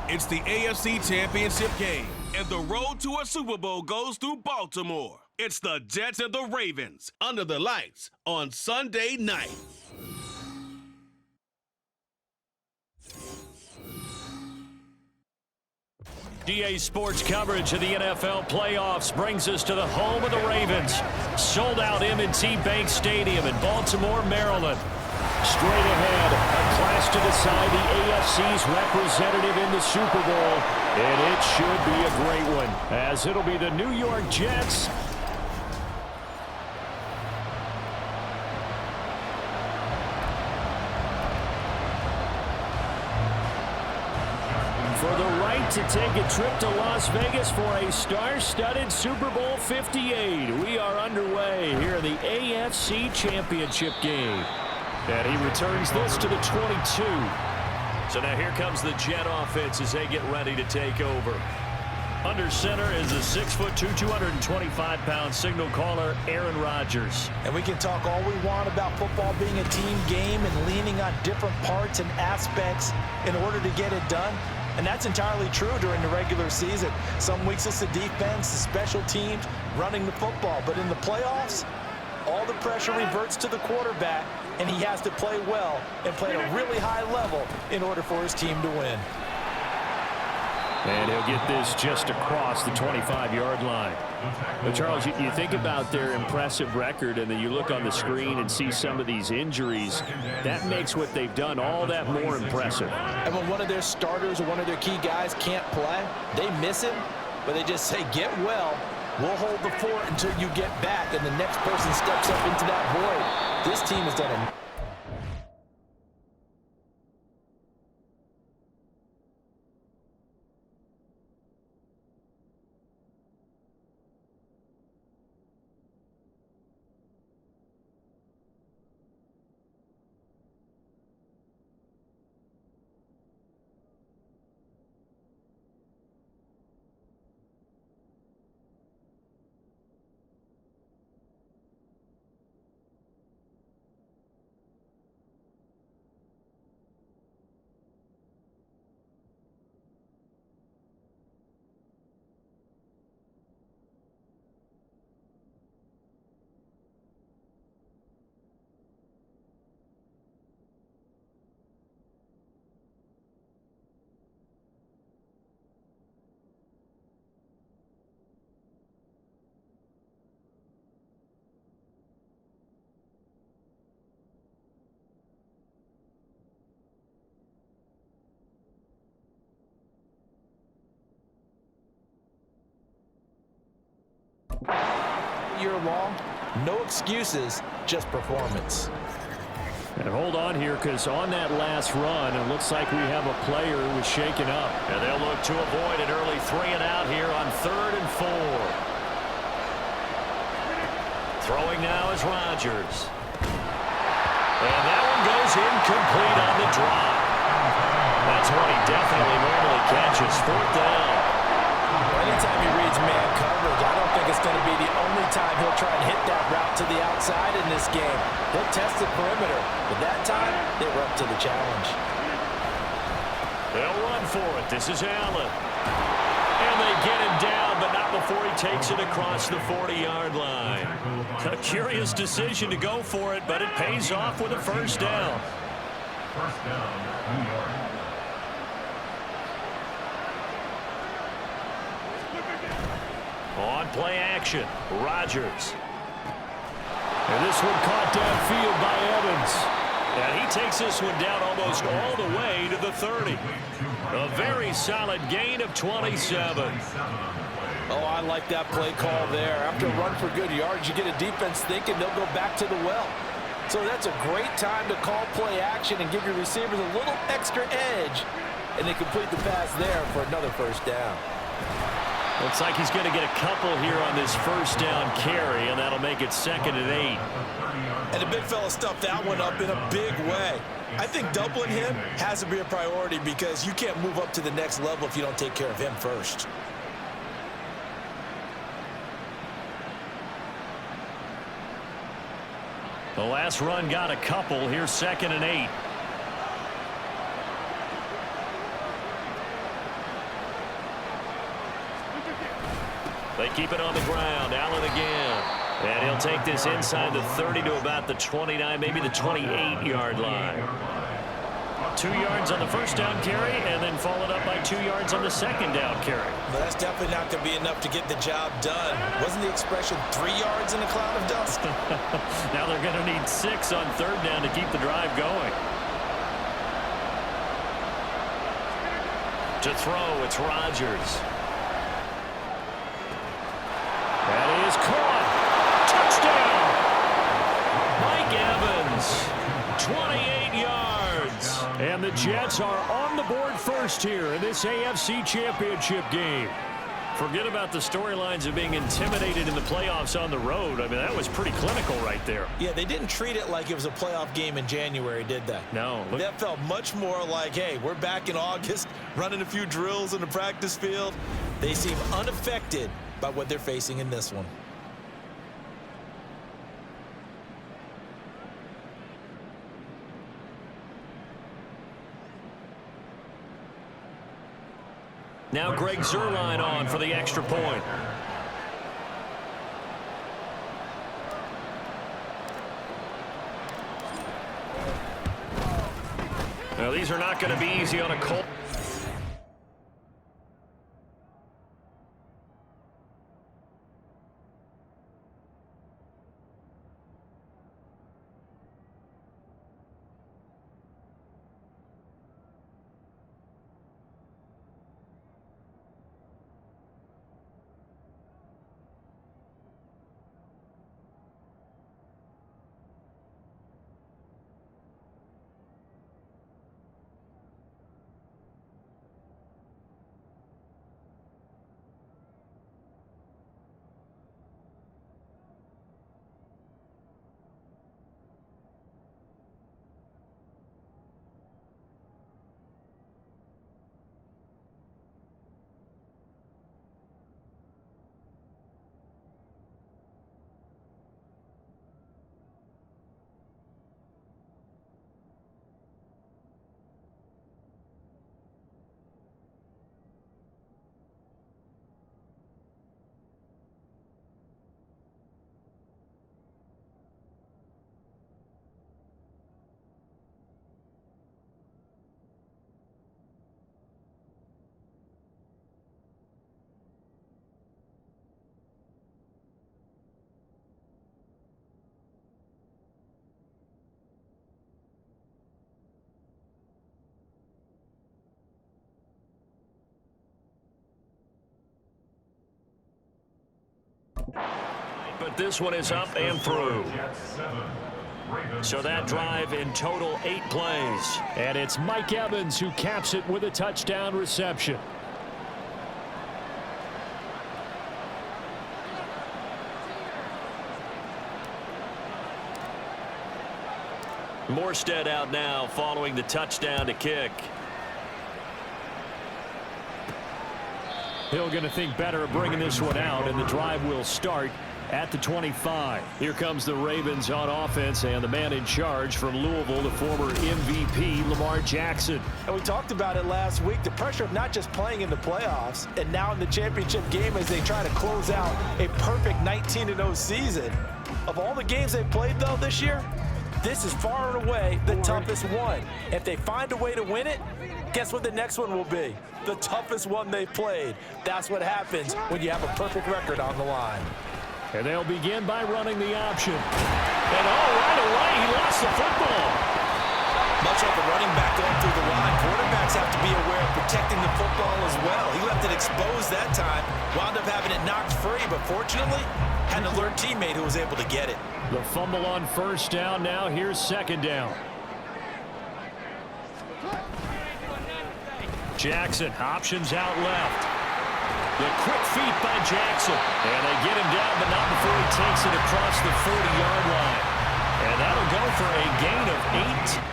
It's the AFC Championship game, and the road to a Super Bowl goes through Baltimore. It's the Jets and the Ravens under the lights on Sunday night. DA Sports coverage of the NFL playoffs brings us to the home of the Ravens. Sold out M&T Bank Stadium in Baltimore, Maryland. Straight ahead, a clash to decide the AFC's representative in the Super Bowl. And it should be a great one, as it'll be the New York Jets for the right to take a trip to Las Vegas for a star-studded Super Bowl 58. We are underway here in the AFC Championship game. And he returns this to the 22. So now here comes the Jet offense as they get ready to take over. Under center is a 6'2", 225-pound signal caller, Aaron Rodgers. And we can talk all we want about football being a team game and leaning on different parts and aspects in order to get it done. And that's entirely true during the regular season. Some weeks it's the defense, the special teams, running the football. But in the playoffs, all the pressure reverts to the quarterback, and he has to play well and play at a really high level in order for his team to win. And he'll get this just across the 25-yard line. But Charles, you think about their impressive record, and then you look on the screen and see some of these injuries. That makes what they've done all that more impressive. And when one of their starters or one of their key guys can't play, they miss him, but they just say, get well. We'll hold the fort until you get back, and the next person steps up into that void. This team has done a year long. No excuses, just performance. And hold on here, because on that last run, it looks like we have a player who was shaken up. And they'll look to avoid an early 3-and-out here on 3rd and 4. Throwing now is Rodgers. And that one goes incomplete on the drop. That's what he definitely normally catches. 4th down. Anytime he reads man coverage, I don't think it's going to be the only time he'll try and hit that route to the outside in this game. He'll test the perimeter, but that time, they were up to the challenge. They'll run for it. This is Allen. And they get him down, but not before he takes it across the 40-yard line. A curious decision to go for it, but it pays off with a first down. First down, New York. On play action, Rodgers. And this one caught downfield by Evans. And he takes this one down almost all the way to the 30. A very solid gain of 27. Oh, I like that play call there. After a run for good yards, you get a defense thinking they'll go back to the well. So that's a great time to call play action and give your receivers a little extra edge. And they complete the pass there for another first down. Looks like he's going to get a couple here on this first down carry, and that'll make it 2nd and 8. And the big fella stuffed that one up in a big way. I think doubling him has to be a priority because you can't move up to the next level if you don't take care of him first. The last run got a couple. Here's 2nd and 8. They keep it on the ground. Allen again. And he'll take this inside the 30 to about the 29, maybe the 28-yard line. 2 yards on the first down carry, and then followed up by 2 yards on the second down carry. But that's definitely not going to be enough to get the job done. Wasn't the expression 3 yards in a cloud of dust? Now they're going to need 6 on 3rd down to keep the drive going. To throw, it's Rodgers. That is caught. Touchdown. Mike Evans. 28 yards. And the Jets are on the board first here in this AFC Championship game. Forget about the storylines of being intimidated in the playoffs on the road. I mean, that was pretty clinical right there. Yeah, they didn't treat it like it was a playoff game in January, did they? No. That felt much more like, hey, we're back in August, running a few drills in the practice field. They seem unaffected by what they're facing in this one. Now Greg Zuerlein on for the extra point. Now these are not going to be easy on a Colt. But this one is up and through. So that drive in total 8 plays. And it's Mike Evans who caps it with a touchdown reception. Morstead out now following the touchdown to kick. Hill going to think better of bringing this one out, and the drive will start at the 25. Here comes the Ravens on offense, and the man in charge from Louisville, the former MVP, Lamar Jackson. And we talked about it last week, the pressure of not just playing in the playoffs and now in the championship game as they try to close out a perfect 19-0 season. Of all the games they've played, though, this year, this is far and away the toughest one. If they find a way to win it, guess what the next one will be? The toughest one they've played. That's what happens when you have a perfect record on the line. And they'll begin by running the option. And right away, he lost the football. Much like a running back going through the line, quarterbacks have to be aware of protecting the football as well. He left it exposed that time, wound up having it knocked free, but fortunately, had an alert teammate who was able to get it. The fumble on first down. Now here's second down. Jackson options out left. The quick feet by Jackson. And they get him down, but not before he takes it across the 40-yard line. And that'll go for a gain of 8.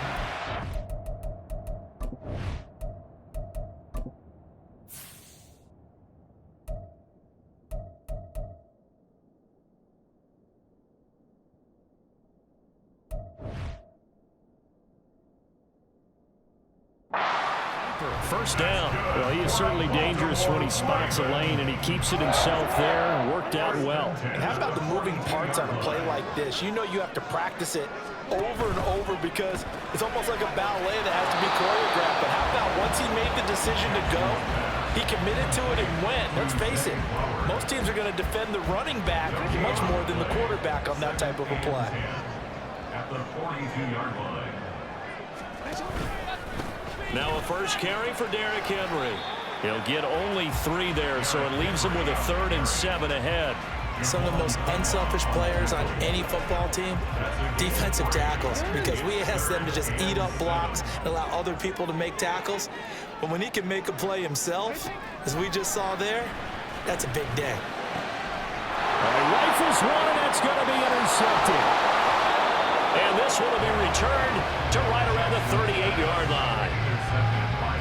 First down. Well, he is certainly dangerous when he spots a lane, and he keeps it himself there and worked out well. And how about the moving parts on a play like this? You know you have to practice it over and over because it's almost like a ballet that has to be choreographed. But how about once he made the decision to go, he committed to it and went. Let's face it, most teams are going to defend the running back much more than the quarterback on that type of a play. At the 42-yard line. Now a first carry for Derrick Henry. He'll get only 3 there, so it leaves him with a 3rd and 7 ahead. Some of the most unselfish players on any football team, defensive tackles, because we ask them to just eat up blocks and allow other people to make tackles. But when he can make a play himself, as we just saw there, that's a big day. He rifles one, and that's going to be intercepted. And this one will be returned to right around the 38-yard line.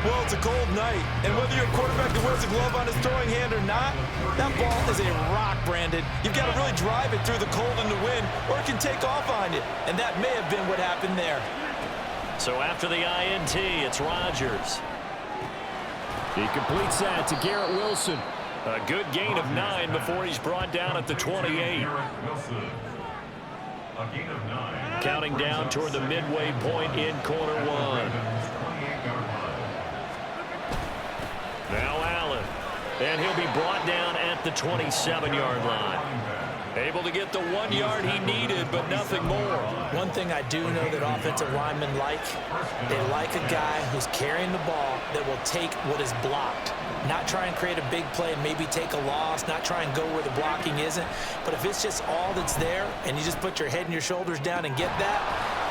Well, it's a cold night, and whether you're a quarterback that wears a glove on his throwing hand or not, that ball is a rock, Brandon. You've got to really drive it through the cold and the wind, or it can take off on you, and that may have been what happened there. So after the INT, it's Rodgers. He completes that to Garrett Wilson. A good gain of 9 before he's brought down at the 28. Counting down toward the midway point in quarter 1. Now Allen, and he'll be brought down at the 27-yard line. Able to get the 1 yard he needed, but nothing more. One thing I do know that offensive linemen like, they like a guy who's carrying the ball that will take what is blocked. Not try and create a big play and maybe take a loss, not try and go where the blocking isn't. But if it's just all that's there and you just put your head and your shoulders down and get that,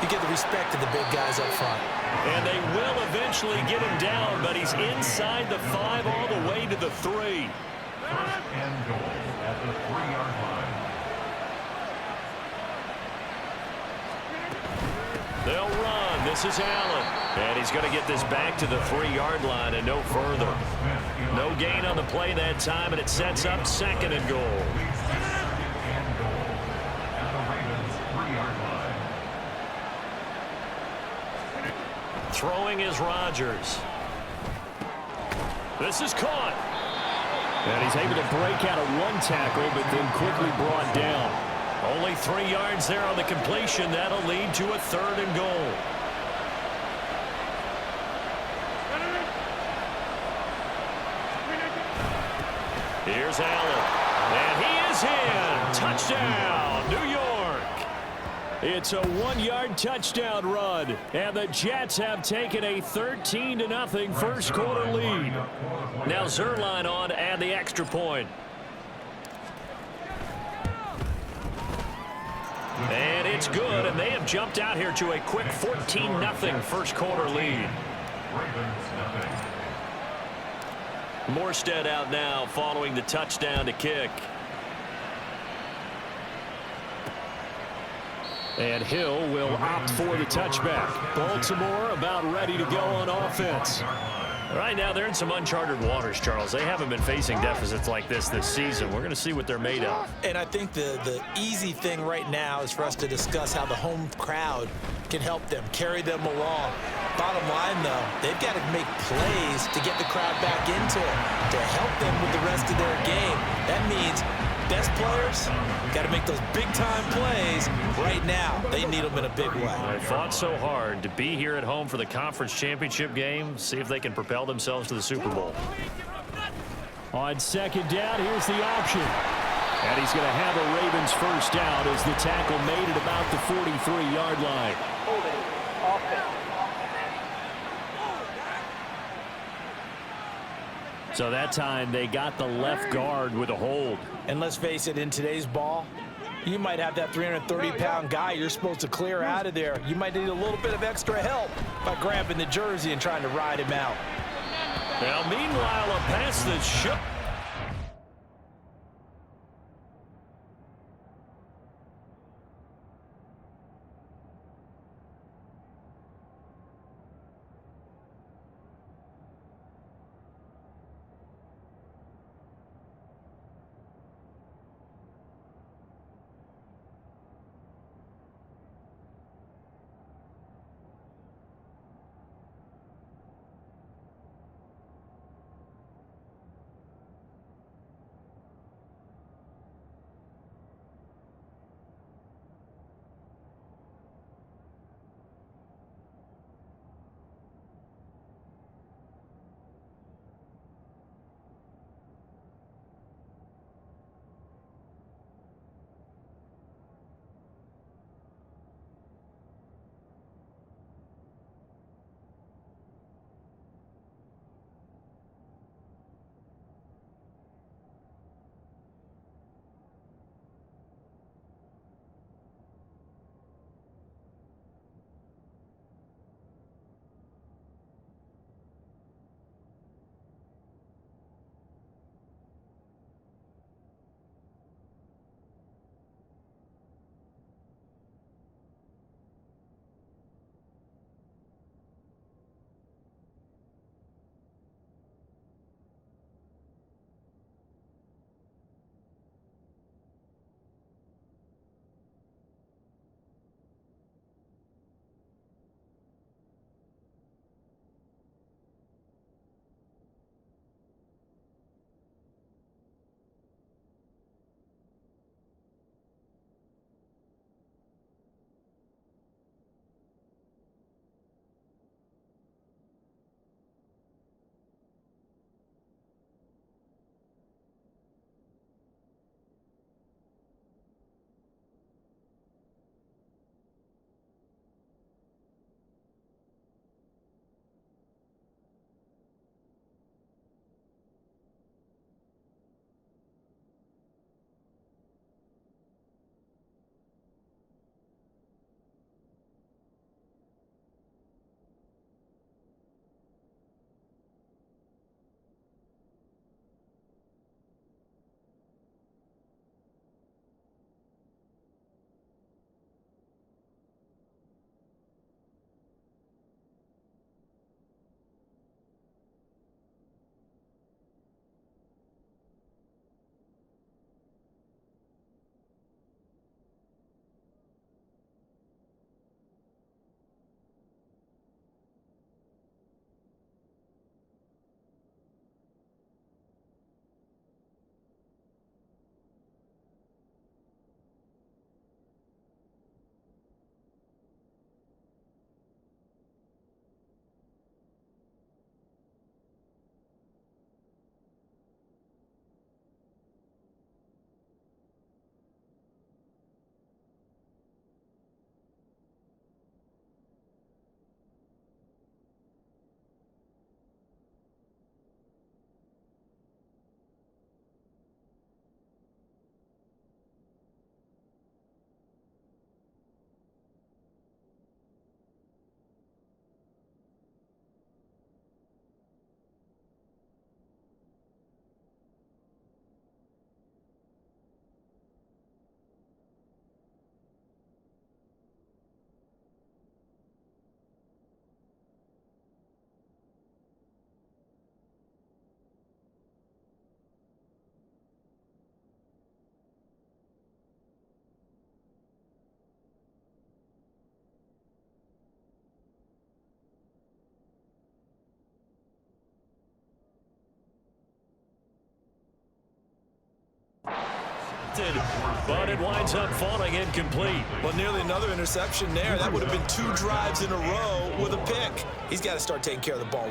you get the respect of the big guys up front. And they will eventually get him down, but he's inside the 5 all the way to the 3. First and goal at the 3-yard line. They'll run. This is Allen. And he's going to get this back to the 3-yard line and no further. No gain on the play that time, and it sets up 2nd and goal. Throwing is Rodgers. This is caught. And he's able to break out of 1 tackle, but then quickly brought down. Only 3 yards there on the completion. That'll lead to a 3rd and goal. Here's Allen. And he is in. Touchdown, New York. It's a 1-yard touchdown run, and the Jets have taken a 13-0 first quarter lead. Now Zerline on and the extra point. And it's good, and they have jumped out here to a quick 14-0 first quarter lead. Morstead out now following the touchdown to kick. And Hill will opt for the touchback. Baltimore about ready to go on offense. Right now, they're in some uncharted waters, Charles. They haven't been facing deficits like this season. We're going to see what they're made of. And I think the easy thing right now is for us to discuss how the home crowd can help them, carry them along. Bottom line, though, they've got to make plays to get the crowd back into it, to help them with the rest of their game. That means best players got to make those big-time plays right now. They need them in a big way. They fought so hard to be here at home for the conference championship game. See if they can propel themselves to the Super Bowl. On 2nd down, here's the option. And he's going to have a Ravens first down as the tackle made at about the 43-yard line. So that time they got the left guard with a hold. And let's face it, in today's ball, you might have that 330-pound guy you're supposed to clear out of there. You might need a little bit of extra help by grabbing the jersey and trying to ride him out. Now, meanwhile, a pass that shook. but it winds up falling incomplete. Well, nearly another interception there. That would have been 2 drives in a row with a pick. He's got to start taking care of the ball.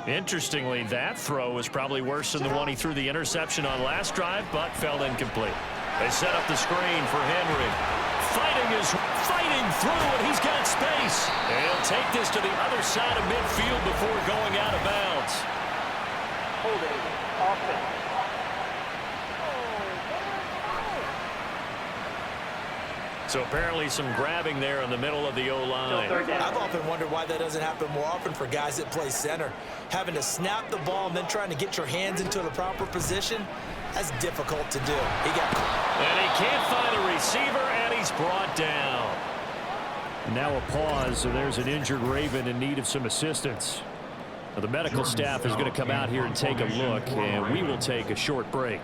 Interestingly, that throw was probably worse than the one he threw the interception on last drive, but fell incomplete. They set up the screen for Henry. Fighting through, and he's got space. And he'll take this to the other side of midfield before going out of bounds. Holding offense. So apparently some grabbing there in the middle of the O-line. I've often wondered why that doesn't happen more often for guys that play center. Having to snap the ball and then trying to get your hands into the proper position, that's difficult to do. And he can't find a receiver, and he's brought down. Now a pause, so there's an injured Raven in need of some assistance. Now the medical staff is going to come out here and take a look, and we will take a short break.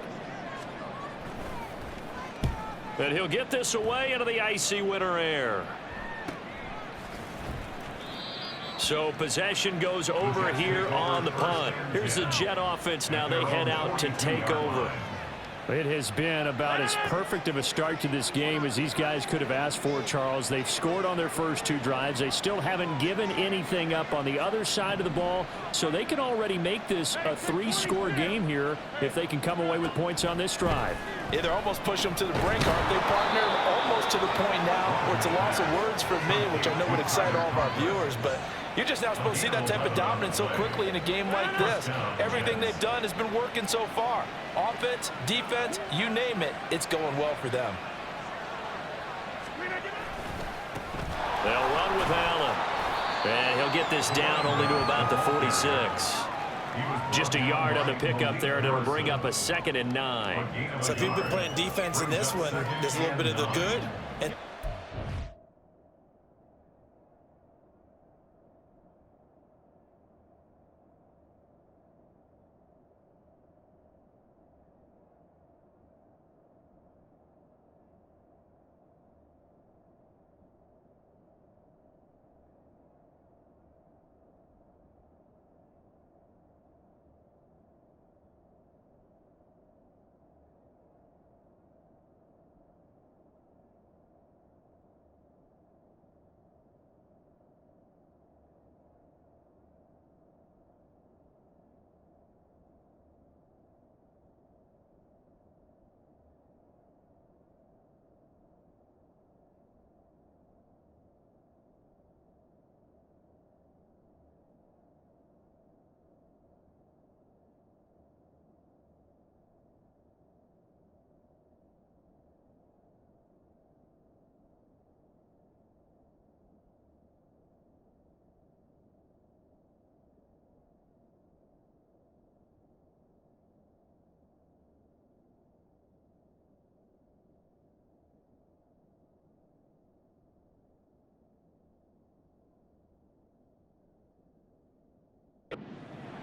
And he'll get this away into the icy winter air. So possession goes over here on the punt. Here's the Jet offense now. They head out to take over. It has been about as perfect of a start to this game as these guys could have asked for, Charles. They've scored on their first 2 drives. They still haven't given anything up on the other side of the ball, so they can already make this a 3-score game here if they can come away with points on this drive. Yeah, they're almost pushing them to the brink, aren't they, partner? Almost to the point now where it's a loss of words for me, which I know would excite all of our viewers, but you're just not supposed to see that type of dominance so quickly in a game like this. Everything they've done has been working so far. Offense, defense, you name it, it's going well for them. They'll run with Allen. And he'll get this down only to about the 46. Just a yard on the pickup there, and it'll bring up a 2nd and 9. So if you've been playing defense in this one, there's a little bit of the good and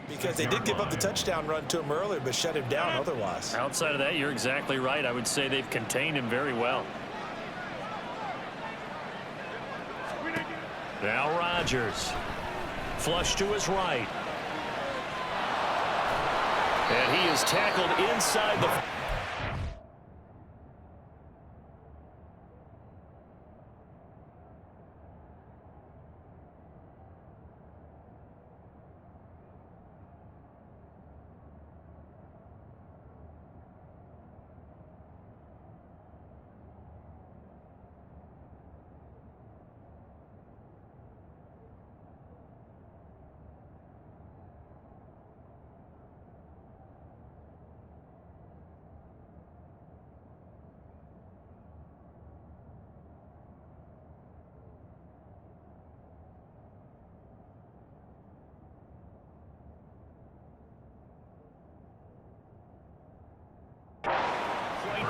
because they did give up the touchdown run to him earlier, but shut him down otherwise. Outside of that, you're exactly right. I would say they've contained him very well. Now Rodgers. Flush to his right. And he is tackled inside the...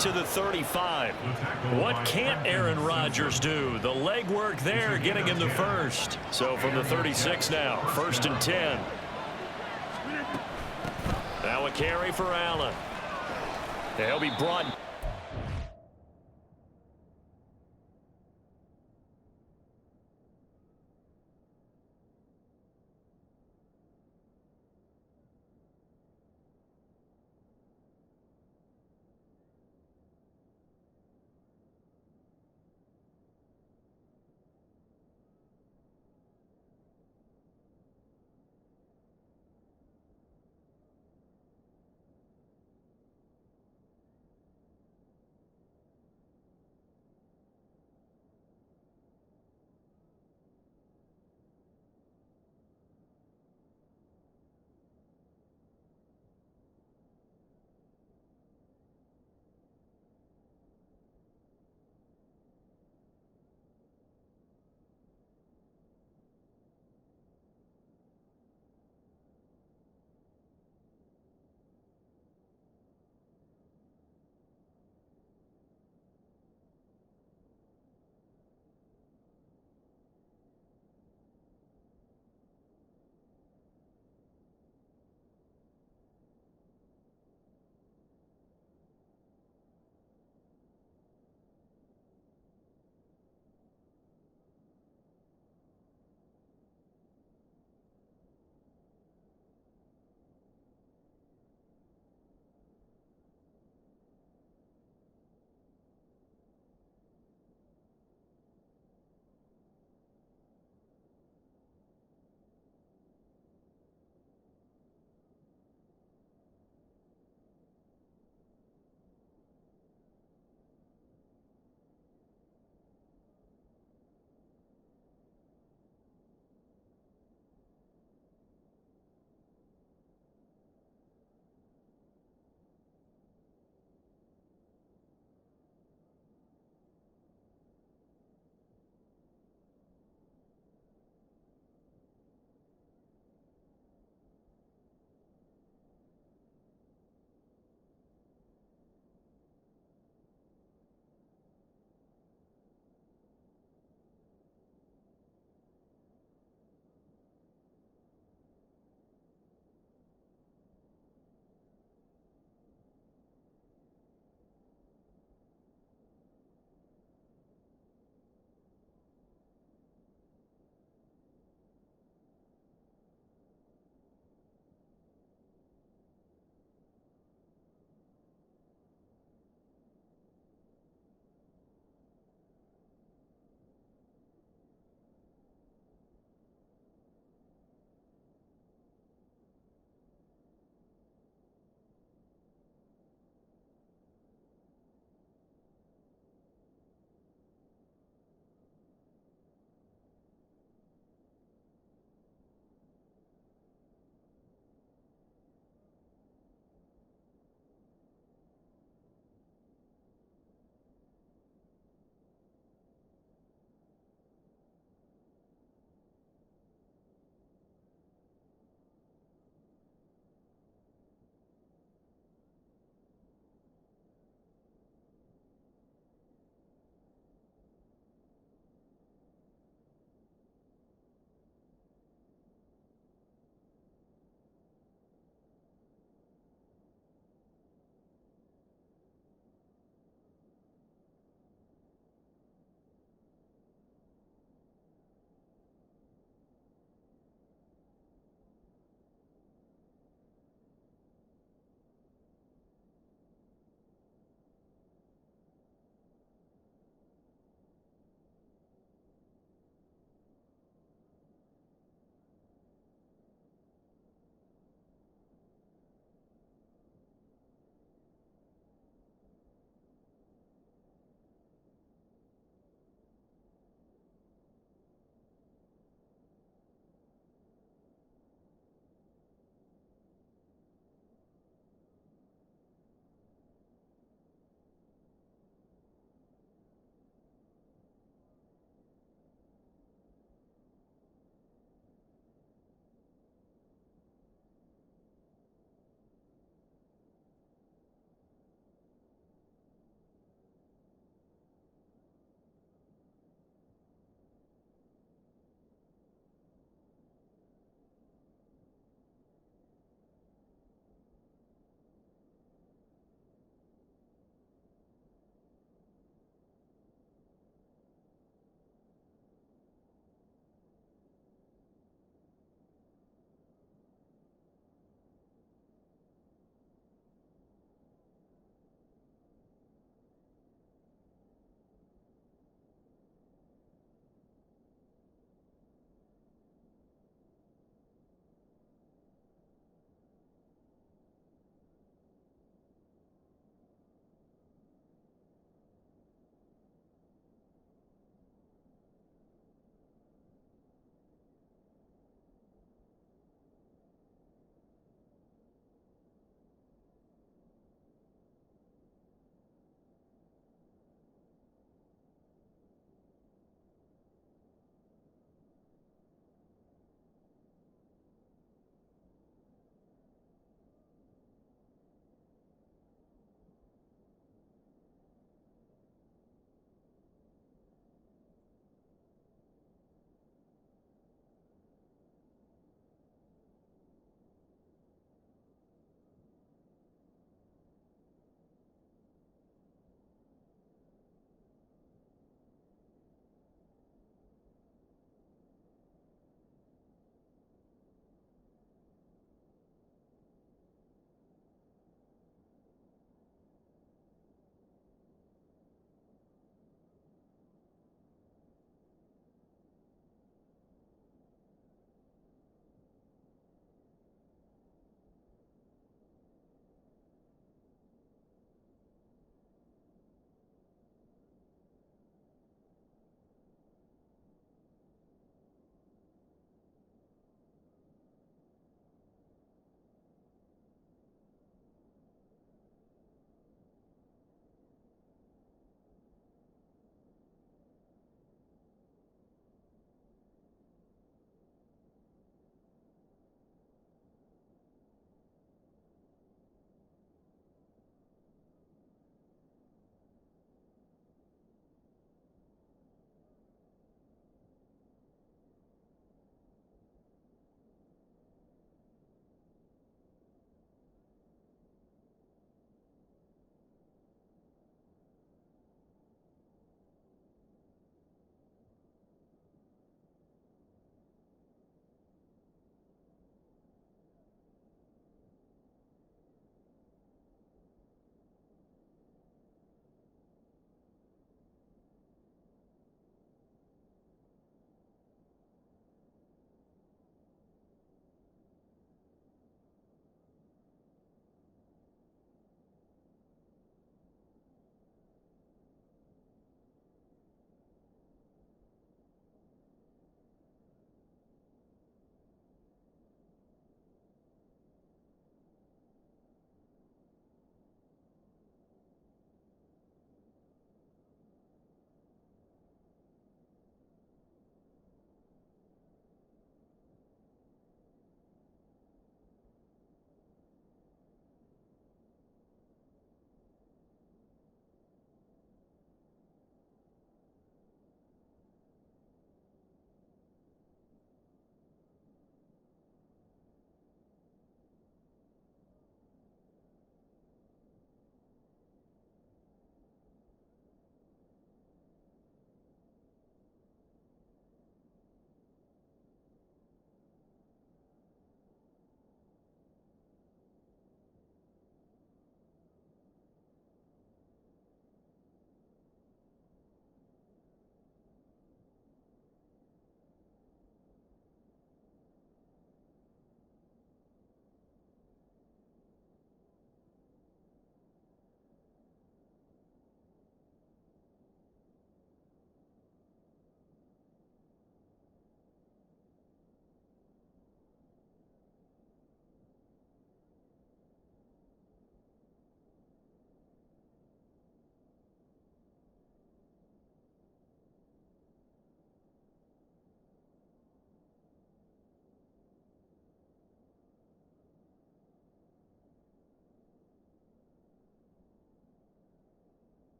to the 35. What can't Aaron Rodgers do? The legwork there getting him the first. So from the 36 now, 1st and 10. Now a carry for Allen. He'll be brought.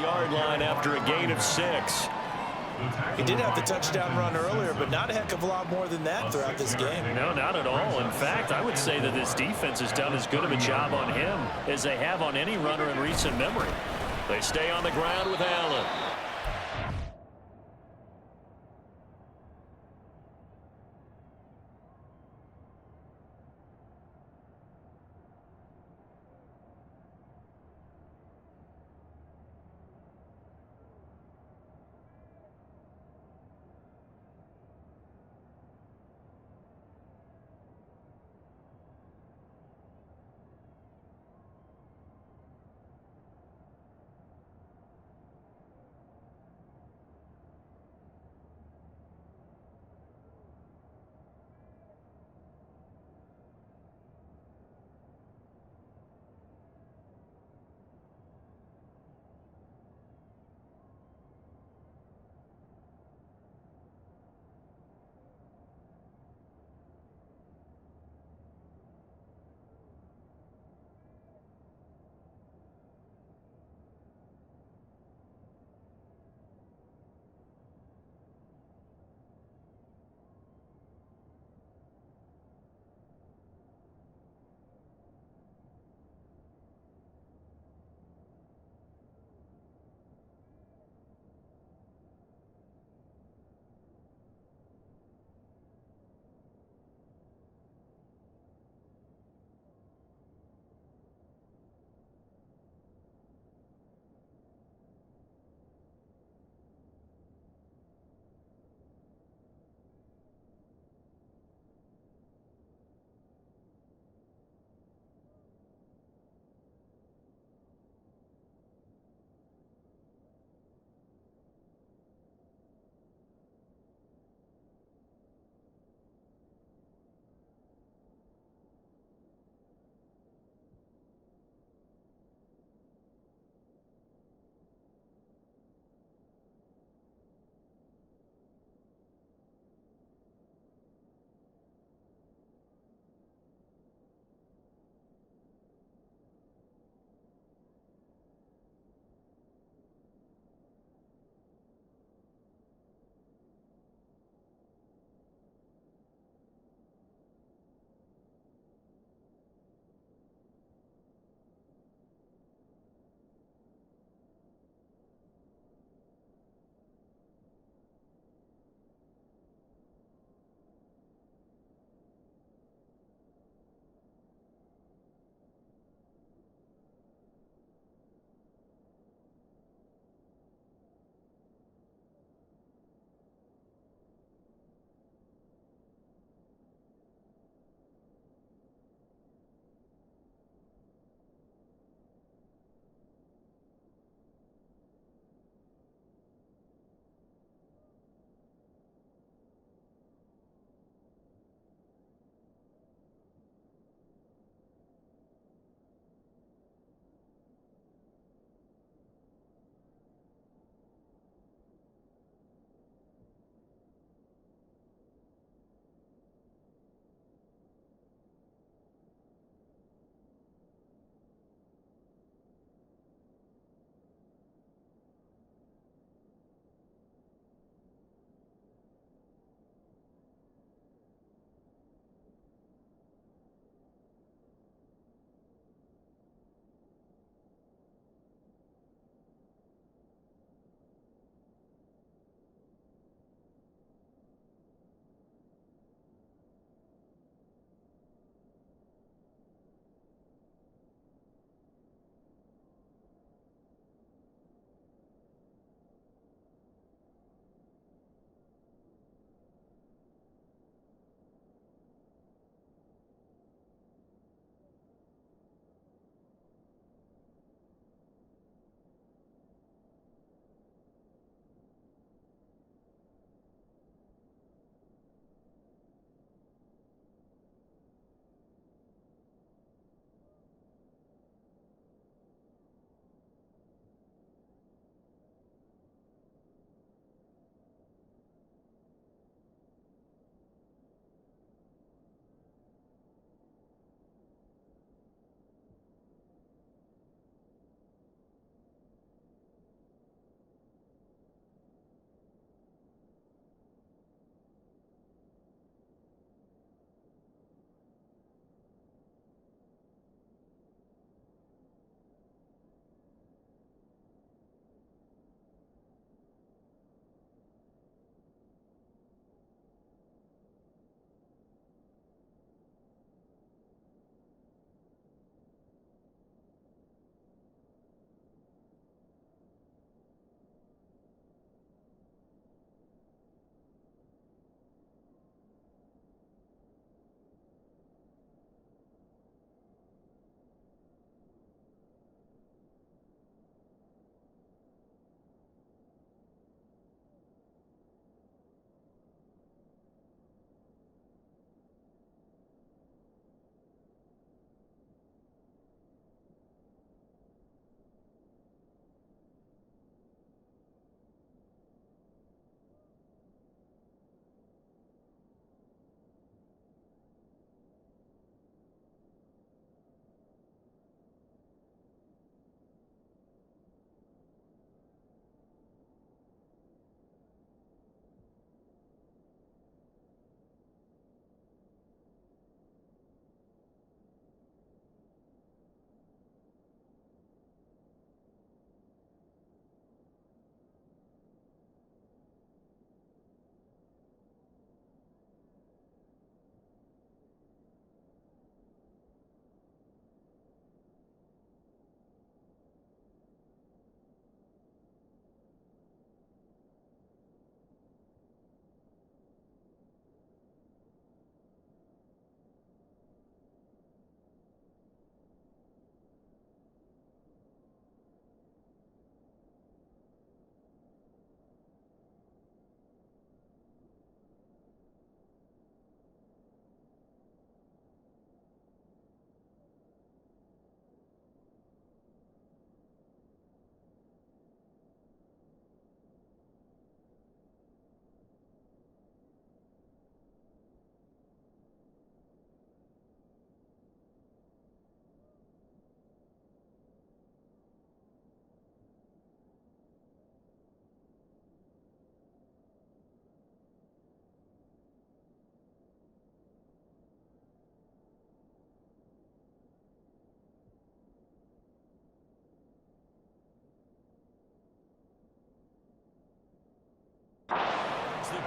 40-yard line after a gain of 6. He did have the touchdown run earlier, but not a heck of a lot more than that throughout this game. No, not at all. In fact, I would say that this defense has done as good of a job on him as they have on any runner in recent memory. They stay on the ground with Allen.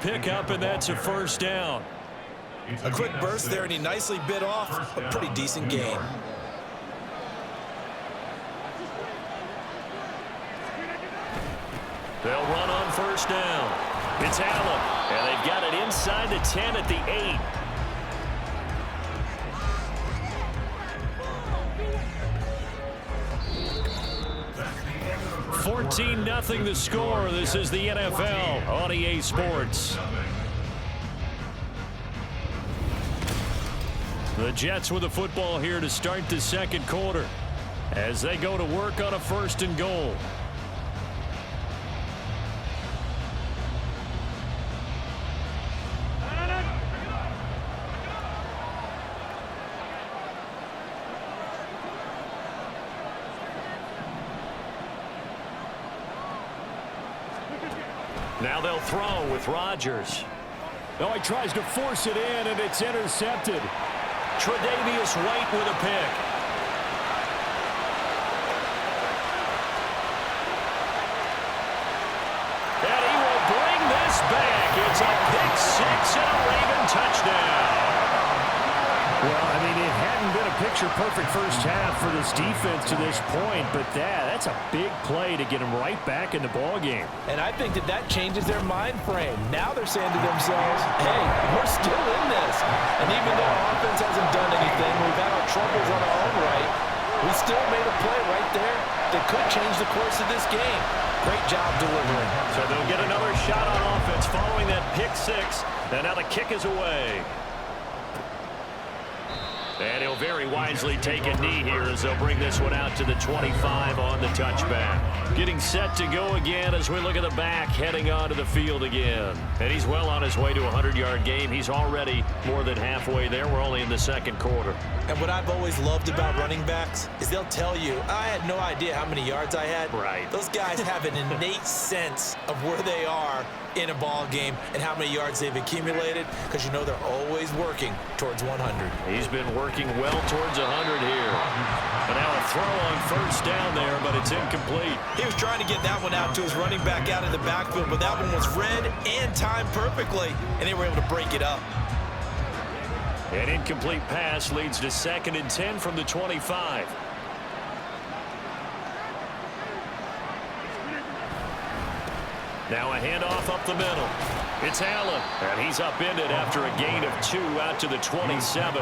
pickup, and that's a first down. A quick burst there, and he nicely bit off a pretty decent gain. They'll run on first down. It's Allen, and they've got it inside the 10 at the 8. $14-0 the score. This is the NFL on EA Sports. The Jets with the football here to start the second quarter as they go to work on a 1st and goal. Now they'll throw with Rodgers. Oh, he tries to force it in, and it's intercepted. Tre'Davious White with a pick. And he will bring this back. It's a pick 6 and a Raven touchdown. Well, I mean, it hadn't been a picture-perfect first half for this defense to this point, but that's a big play to get them right back in the ballgame. And I think that changes their mind frame. Now they're saying to themselves, hey, we're still in this. And even though our offense hasn't done anything, we've had our troubles on our own right, we still made a play right there that could change the course of this game. Great job delivering. So they'll get another shot on offense following that pick 6. And now the kick is away. And he'll very wisely take a knee here as they'll bring this one out to the 25 on the touchback. Getting set to go again as we look at the back heading onto the field again. And he's well on his way to a 100-yard game. He's already more than halfway there. We're only in the second quarter. And what I've always loved about running backs is they'll tell you, I had no idea how many yards I had. Right. Those guys have an innate sense of where they are in a ball game and how many yards they've accumulated, because you know they're always working towards 100. He's been working well towards 100 here. But now a throw on first down there, but it's incomplete. He was trying to get that one out to his running back out of the backfield, but that one was read and timed perfectly, and they were able to break it up. An incomplete pass leads to 2nd and 10 from the 25. Now a handoff up the middle. It's Allen, and he's upended after a gain of 2 out to the 27.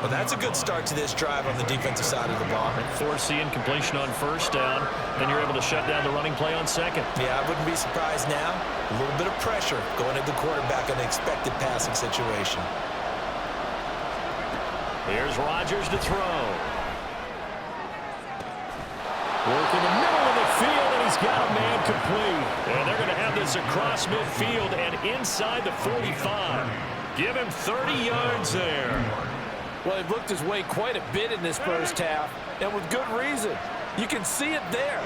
Well, that's a good start to this drive on the defensive side of the ball. Force the incompletion on first down, then you're able to shut down the running play on second. Yeah, I wouldn't be surprised now. A little bit of pressure going at the quarterback on an expected passing situation. Here's Rodgers to throw. Work in the middle of the field, and he's got a man complete. And they're going to have this across midfield and inside the 45. Give him 30 yards there. Well, he looked his way quite a bit in this first half, and with good reason. You can see it there.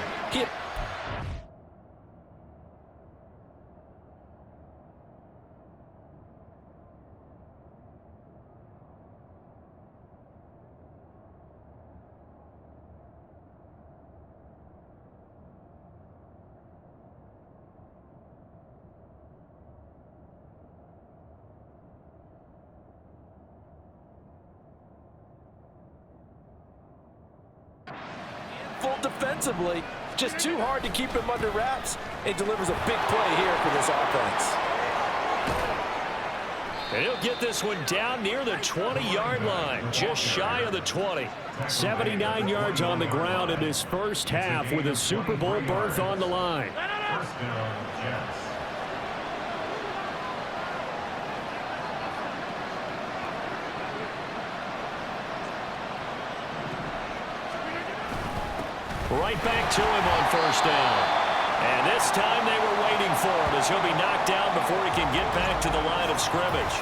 Full defensively, just too hard to keep him under wraps. He delivers a big play here for this offense. And he'll get this one down near the 20-yard line, just shy of the 20. 79 yards on the ground in this first half with a Super Bowl berth on the line. First down, Jets. Right back to him on first down. And this time they were waiting for him as he'll be knocked down before he can get back to the line of scrimmage.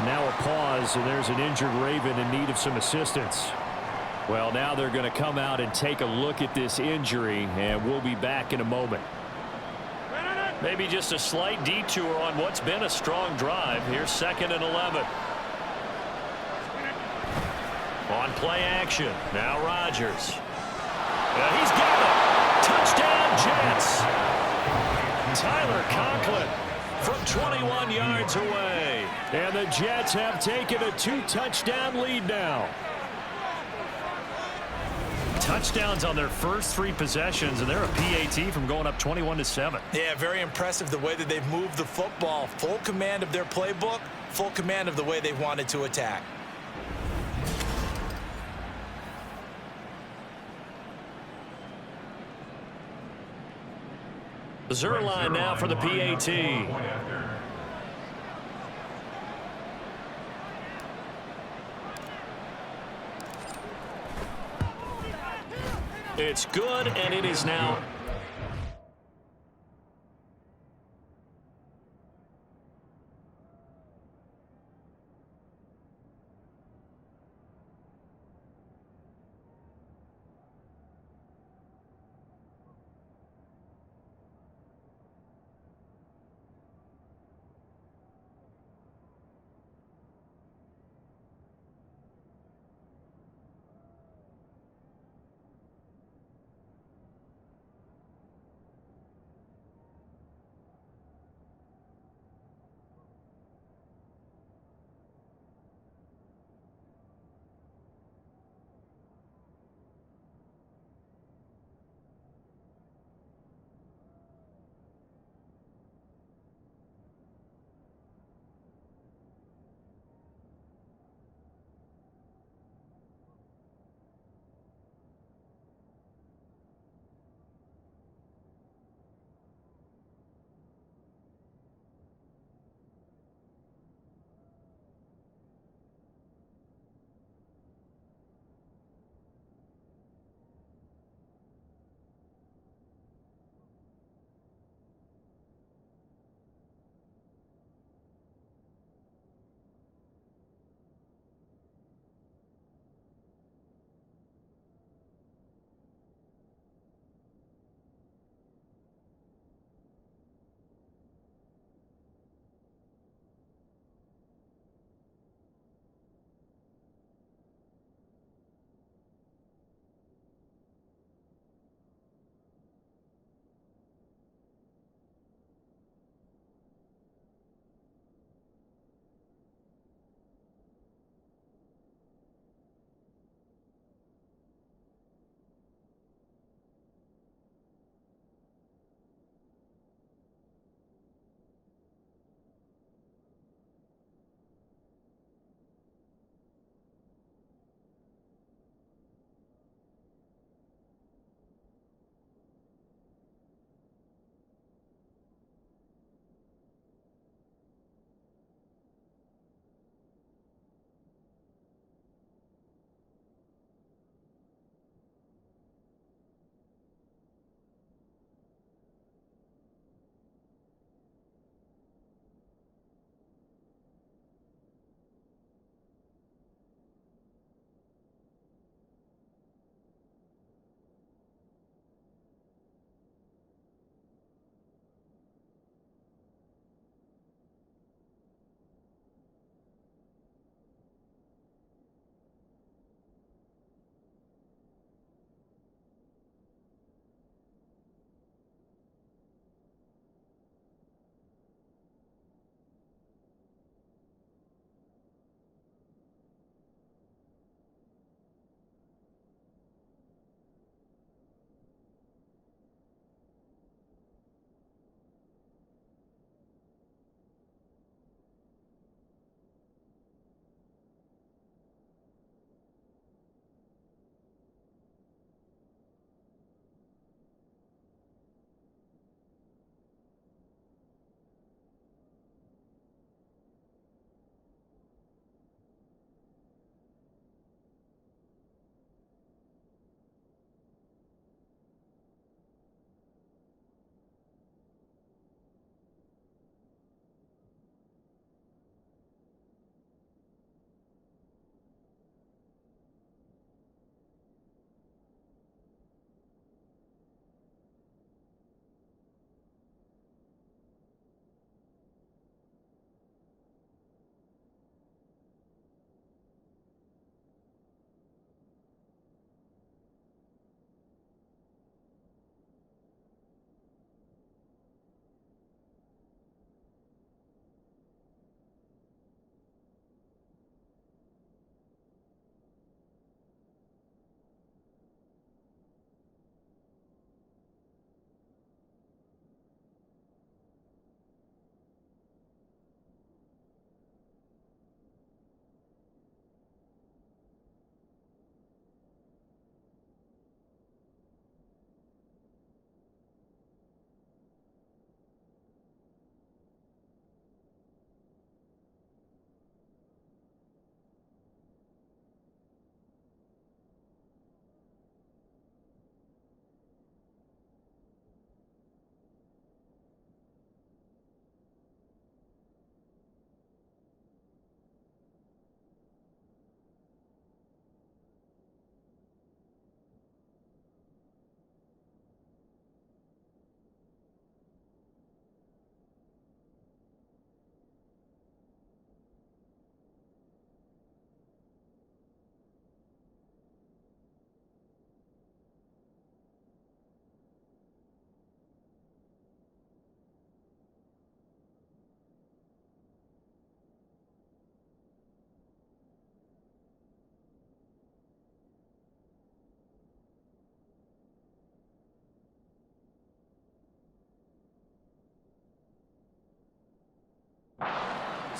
Now a pause, and there's an injured Raven in need of some assistance. Well, now they're going to come out and take a look at this injury, and we'll be back in a moment. Maybe just a slight detour on what's been a strong drive. Here's 2nd and 11. On play action. Now Rodgers. He's got it. Touchdown, Jets. Tyler Conklin from 21 And the Jets have taken a 2-touchdown lead now. Touchdowns on their first 3 possessions, and they're a PAT from going up 21-7. Yeah, very impressive the way that they've moved the football. Full command of their playbook, full command of the way they wanted to attack. Zerline now for the PAT. It's good, and it is now.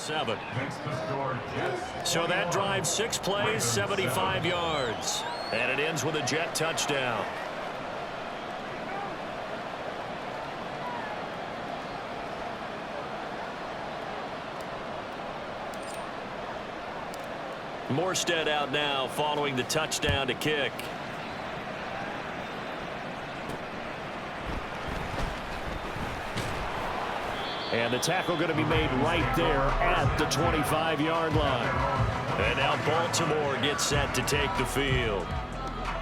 7. Makes the score Jets. So that drives 6 plays, 75 yards. And it ends with a Jet touchdown. Morstead out now following the touchdown to kick. And the tackle going to be made right there at the 25-yard line. And now Baltimore gets set to take the field.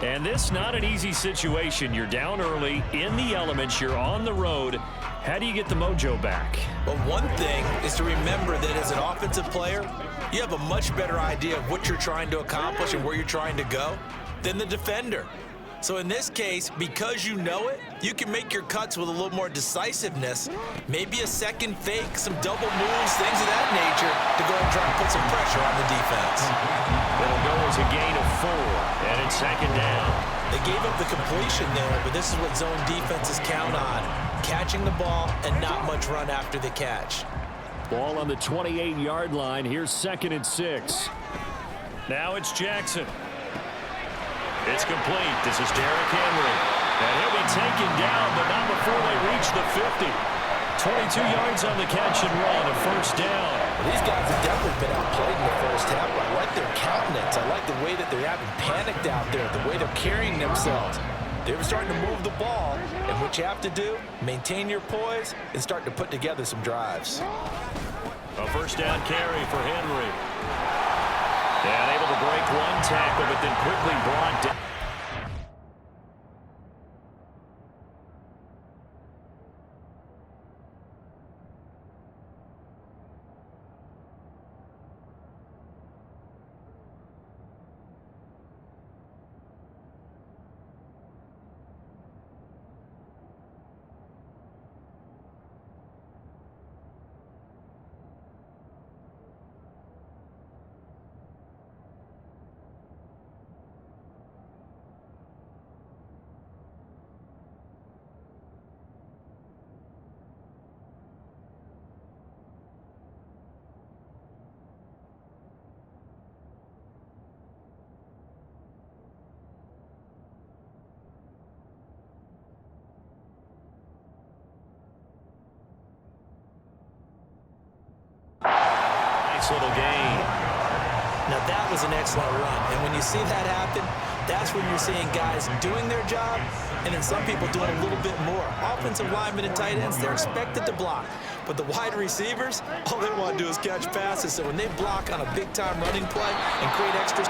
And this not an easy situation. You're down early, in the elements, you're on the road. How do you get the mojo back? But one thing is to remember that as an offensive player, you have a much better idea of what you're trying to accomplish and where you're trying to go than the defender. So in this case, because you know it, you can make your cuts with a little more decisiveness, maybe a second fake, some double moves, things of that nature, to go and try and put some pressure on the defense. It'll go as a gain of 4, and it's 2nd down. They gave up the completion there, but this is what zone defenses count on, catching the ball and not much run after the catch. Ball on the 28-yard line. Here's 2nd and 6. Now it's Jackson. It's complete. This is Derrick Henry. And he'll be taken down, but not before they reach the 50. 22 yards on the catch and run, a 1st down. Well, these guys have definitely been outplayed in the first half. I like their countenance. I like the way that they're having panicked out there, the way they're carrying themselves. They were starting to move the ball, and what you have to do, maintain your poise and start to put together some drives. A 1st down carry for Henry. And able to break 1 tackle, but then quickly brought down. Little gain. Now that was an excellent run, and when you see that happen, that's when you're seeing guys doing their job, and then some people doing a little bit more. Offensive linemen and tight ends, they're expected to block, but the wide receivers, all they want to do is catch passes, so when they block on a big-time running play and create extra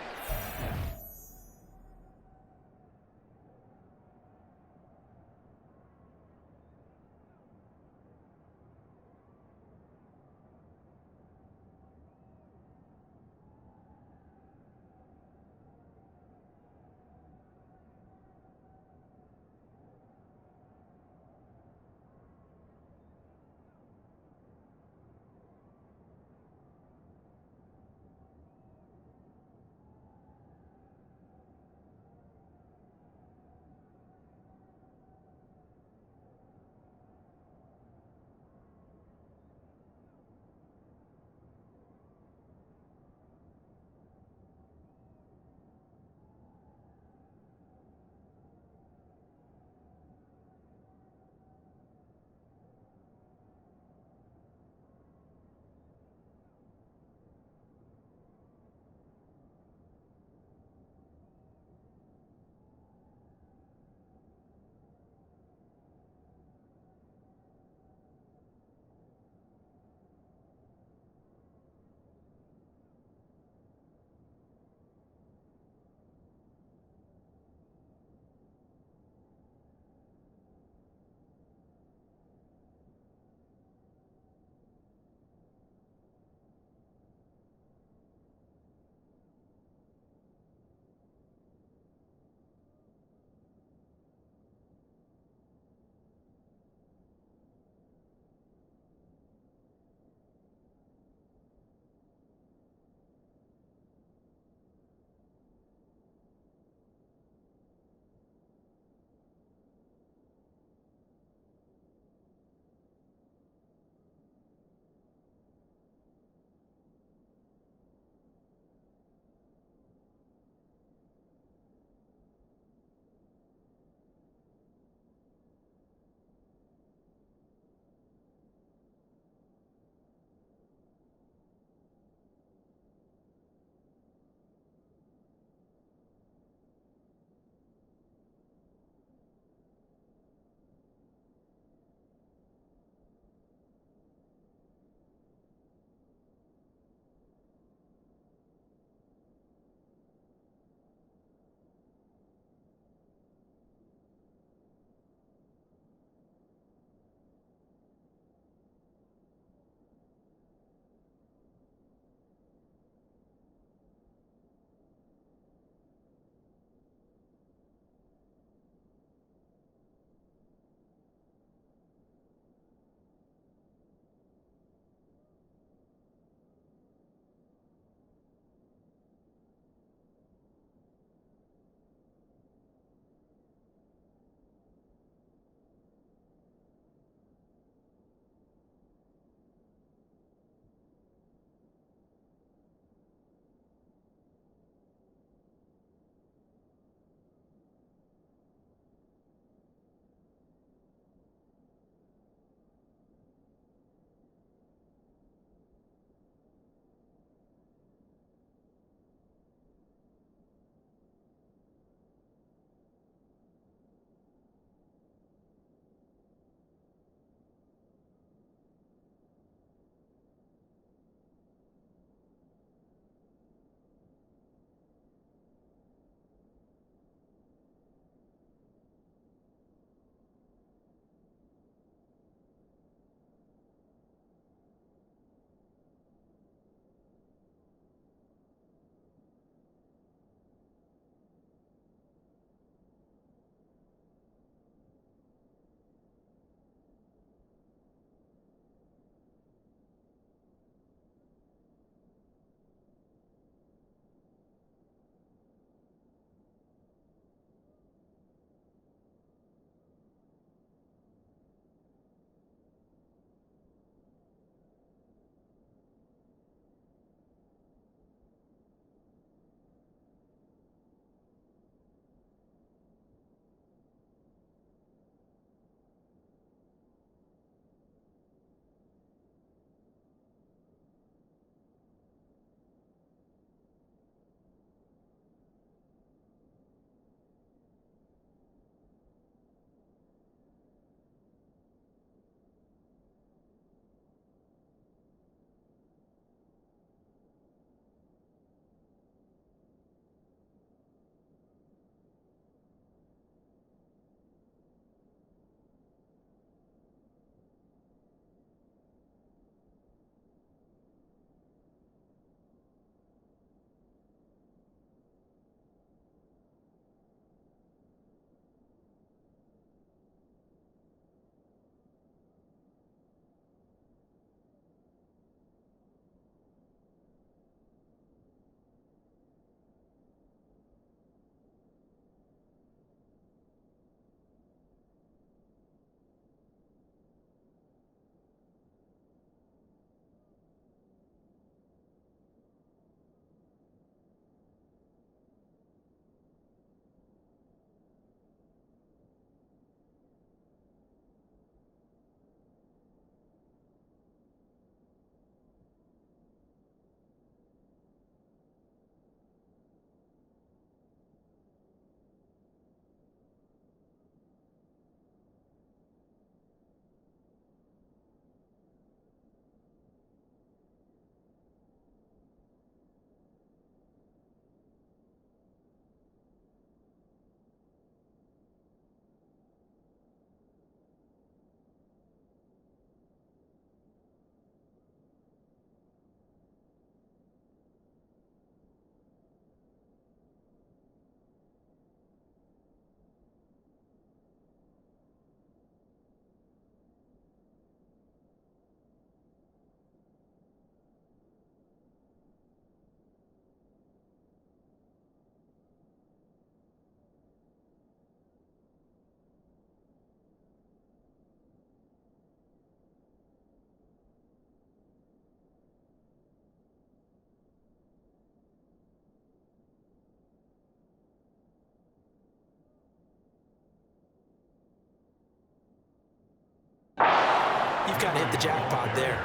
kind of hit the jackpot there.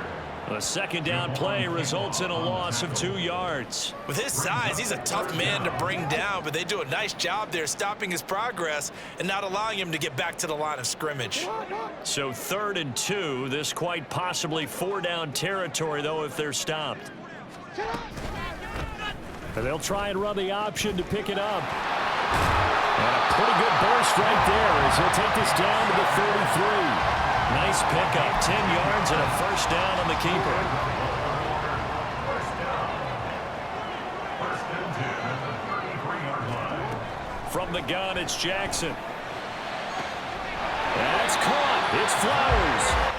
A second down play results in a loss of 2 yards. With his size, he's a tough man to bring down, but they do a nice job there stopping his progress and not allowing him to get back to the line of scrimmage. So 3rd and 2, this quite possibly 4-down territory, though, if they're stopped. And they'll try and run the option to pick it up. And a pretty good burst right there as he'll take this down to the 33. Nice pickup, 10 yards and a first down on the keeper. First and 10 at the 33-yard line. From the gun, it's Jackson. That's caught. It's Flowers.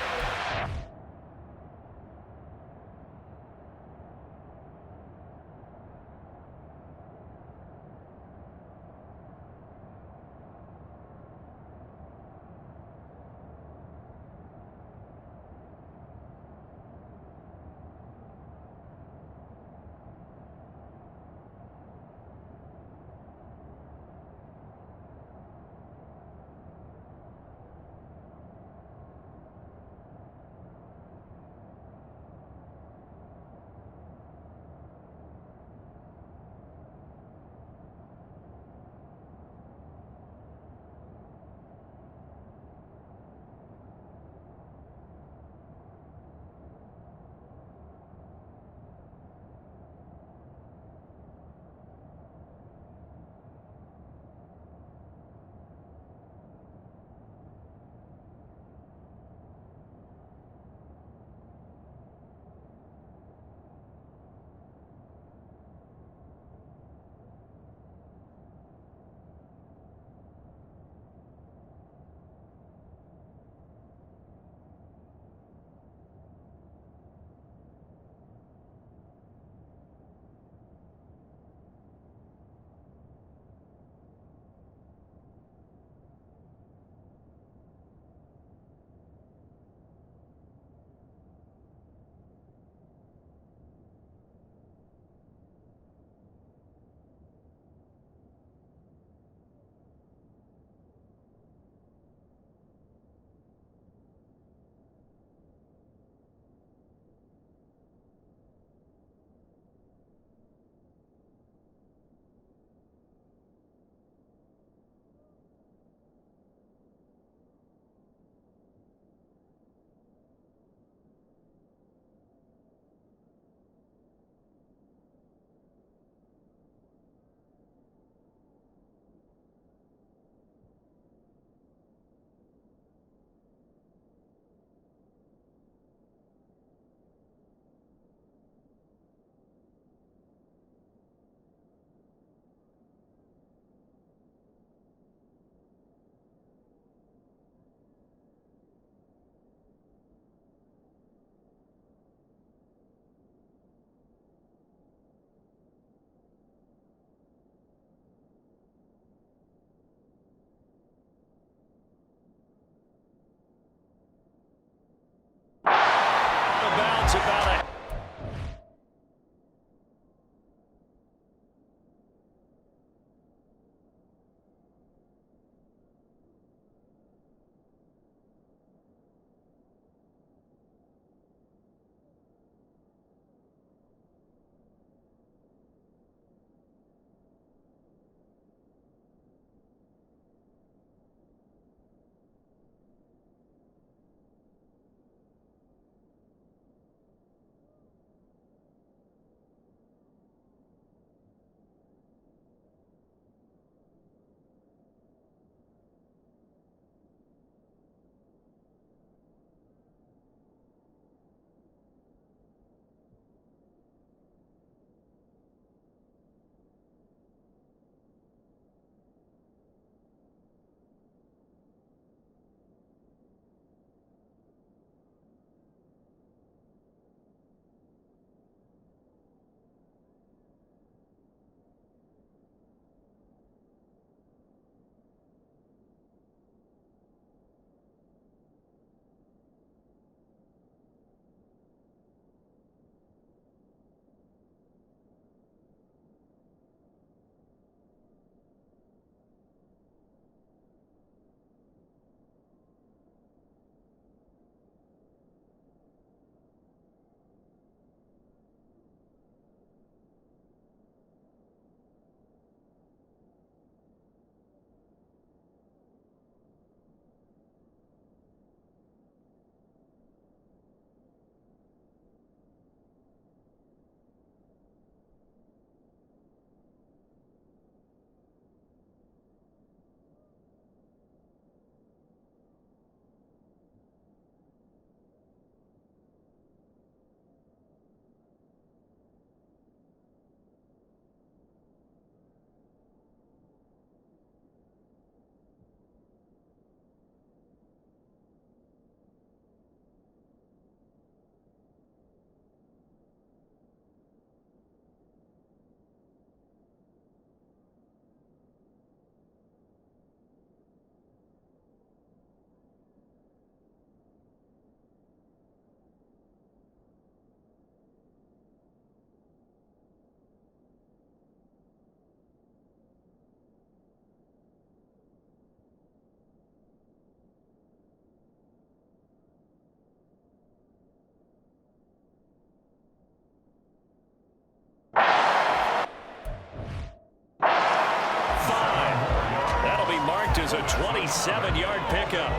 is a 27-yard pickup.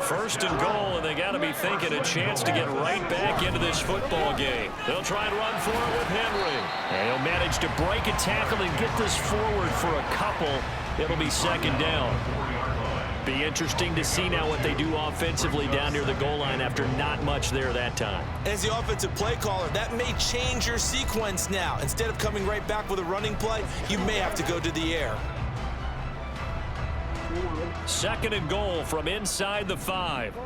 First and goal, and they got to be thinking a chance to get right back into this football game. They'll try and run for it with Henry. And he'll manage to break a tackle and get this forward for a couple. It'll be second down. Be interesting to see now what they do offensively down near the goal line after not much there that time. As the offensive play caller, that may change your sequence now. Instead of coming right back with a running play, you may have to go to the air. Second and goal from inside the 5. Hill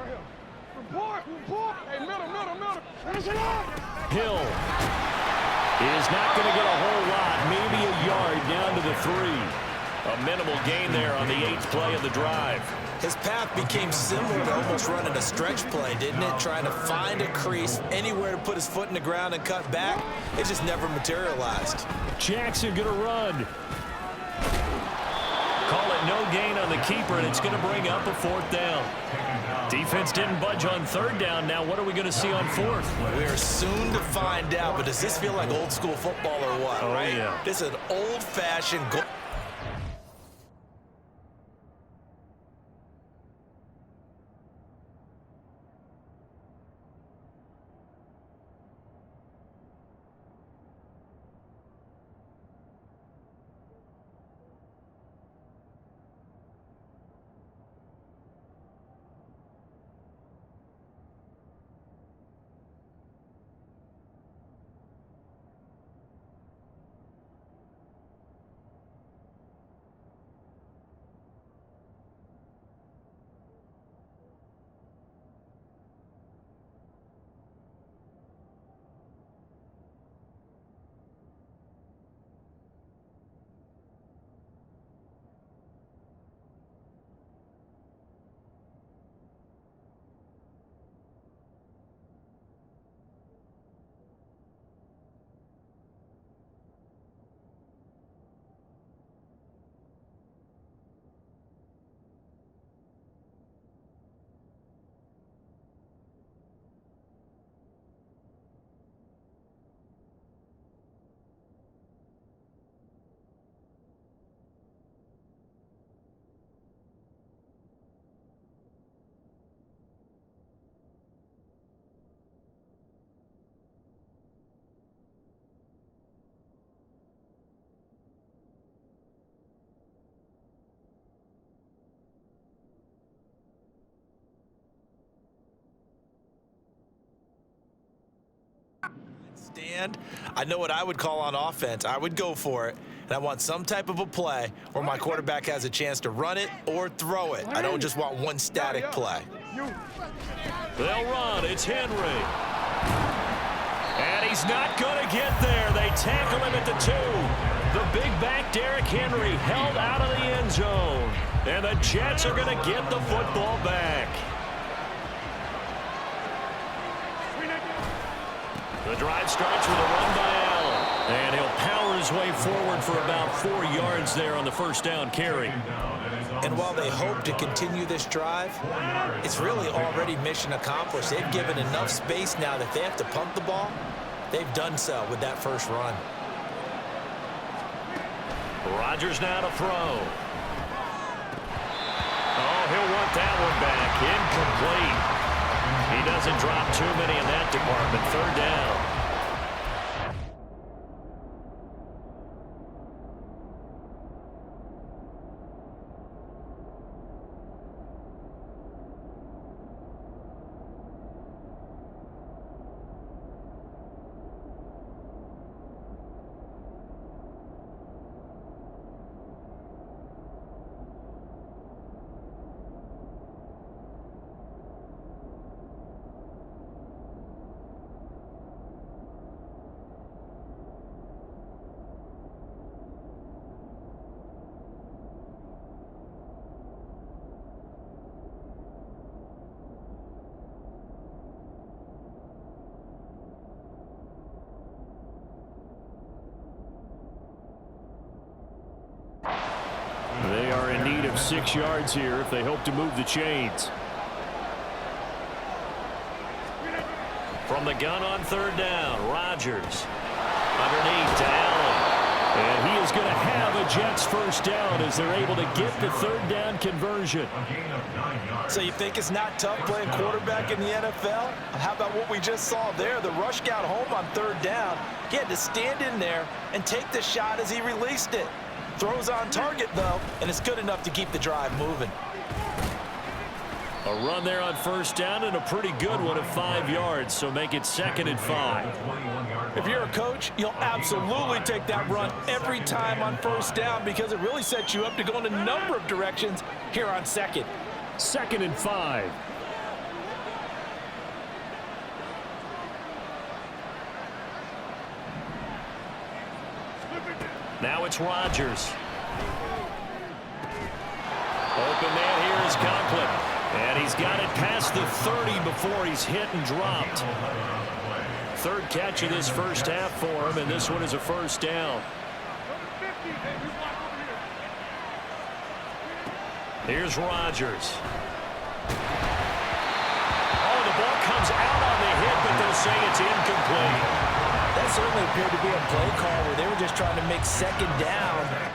is not going to get a whole lot, maybe a yard down to the 3. A minimal gain there on the 8th play of the drive. His path became similar to almost running a stretch play, didn't it? Trying to find a crease, anywhere to put his foot in the ground and cut back. It just never materialized. Jackson going to run. Call it no gain on the keeper, and it's going to bring up a 4th down. Defense didn't budge on 3rd down. Now what are we going to see on 4th? We are soon to find out, but does this feel like old school football or what, right? Yeah. This is an old-fashioned goal. Stand. I know what I would call on offense. I would go for it, and I want some type of a play where my quarterback has a chance to run it or throw it. I don't just want one static play. They'll run. It's Henry. And he's not going to get there. They tackle him at the 2. The big back Derrick Henry held out of the end zone. And the Jets are going to get the football back. The drive starts with a run by Allen. And he'll power his way forward for about 4 yards there on the first down carry. And while they hope to continue this drive, it's really already mission accomplished. They've given enough space now that they have to pump the ball. They've done so with that first run. Rodgers now to throw. Oh, he'll want that one back. Incomplete. He doesn't drop too many in that department. 3rd down. They are in need of 6 yards here if they hope to move the chains. From the gun on 3rd down, Rodgers. Underneath to Allen. And he is going to have a Jets first down as they're able to get the third down conversion. So you think it's not tough playing quarterback in the NFL? How about what we just saw there? The rush got home on third down. He had to stand in there and take the shot as he released it. Throws on target, though, and it's good enough to keep the drive moving. A run there on first down and a pretty good one at 5 yards, so make it 2nd and 5. If you're a coach, you'll absolutely take that run every time on first down because it really sets you up to go in a number of directions here on second. 2nd and 5. Now it's Rodgers. Open man here is Conklin. And he's got it past the 30 before he's hit and dropped. Third catch of this first half for him, and this one is a first down. Here's Rodgers. Oh, the ball comes out on the hit, but they'll say it's incomplete. That certainly appeared to be a play call where they were just trying to make second down.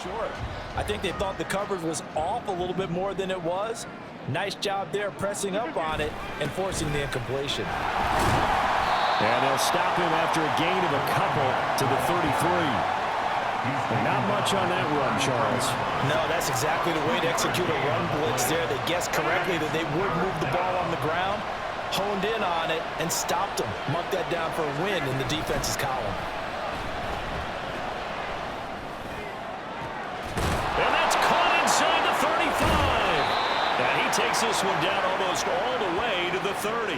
Sure. I think they thought the coverage was off a little bit more than it was. Nice job there pressing up on it and forcing the incompletion. And they'll stop him after a gain of a couple to the 33. Not much on that run, Charles. No, that's exactly the way to execute a run blitz there. They guessed correctly that they would move the ball on the ground, honed in on it, and stopped them. Marked that down for a win in the defense's column. And that's caught inside the 35. And he takes this one down almost all the way to the 30.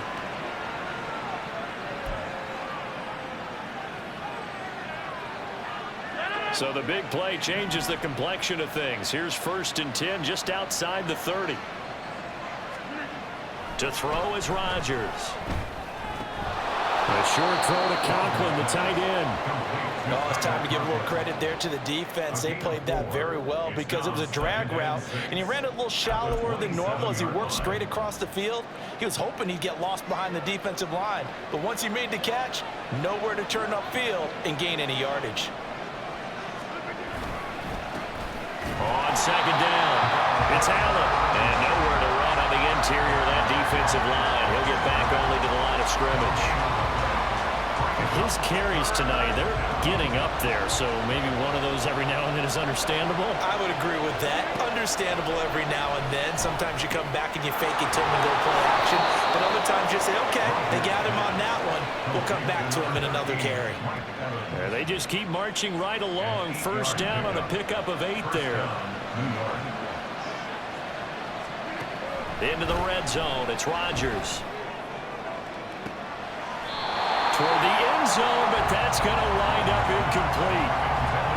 So the big play changes the complexion of things. Here's 1st and 10 just outside the 30. To throw is Rodgers. A short throw to Conklin, the tight end. Oh, it's time to give a little credit there to the defense. They played that very well because it was a drag route, and he ran it a little shallower than normal as he worked straight across the field. He was hoping he'd get lost behind the defensive line, but once he made the catch, nowhere to turn upfield and gain any yardage. On 2nd down, it's Allen. And nowhere to run on the interior of that defensive line. He'll get back only to the line of scrimmage. His carries tonight, they're getting up there, so maybe one of those every now and then is understandable. I would agree with that. Understandable every now and then. Sometimes you come back and you fake it to him and go play action. But other times you say, okay, they got him on that one. We'll come back to him in another carry. They just keep marching right along. 1st down on a pickup of 8 there. Into the red zone, it's Rodgers. Toward the end zone, but that's going to wind up incomplete.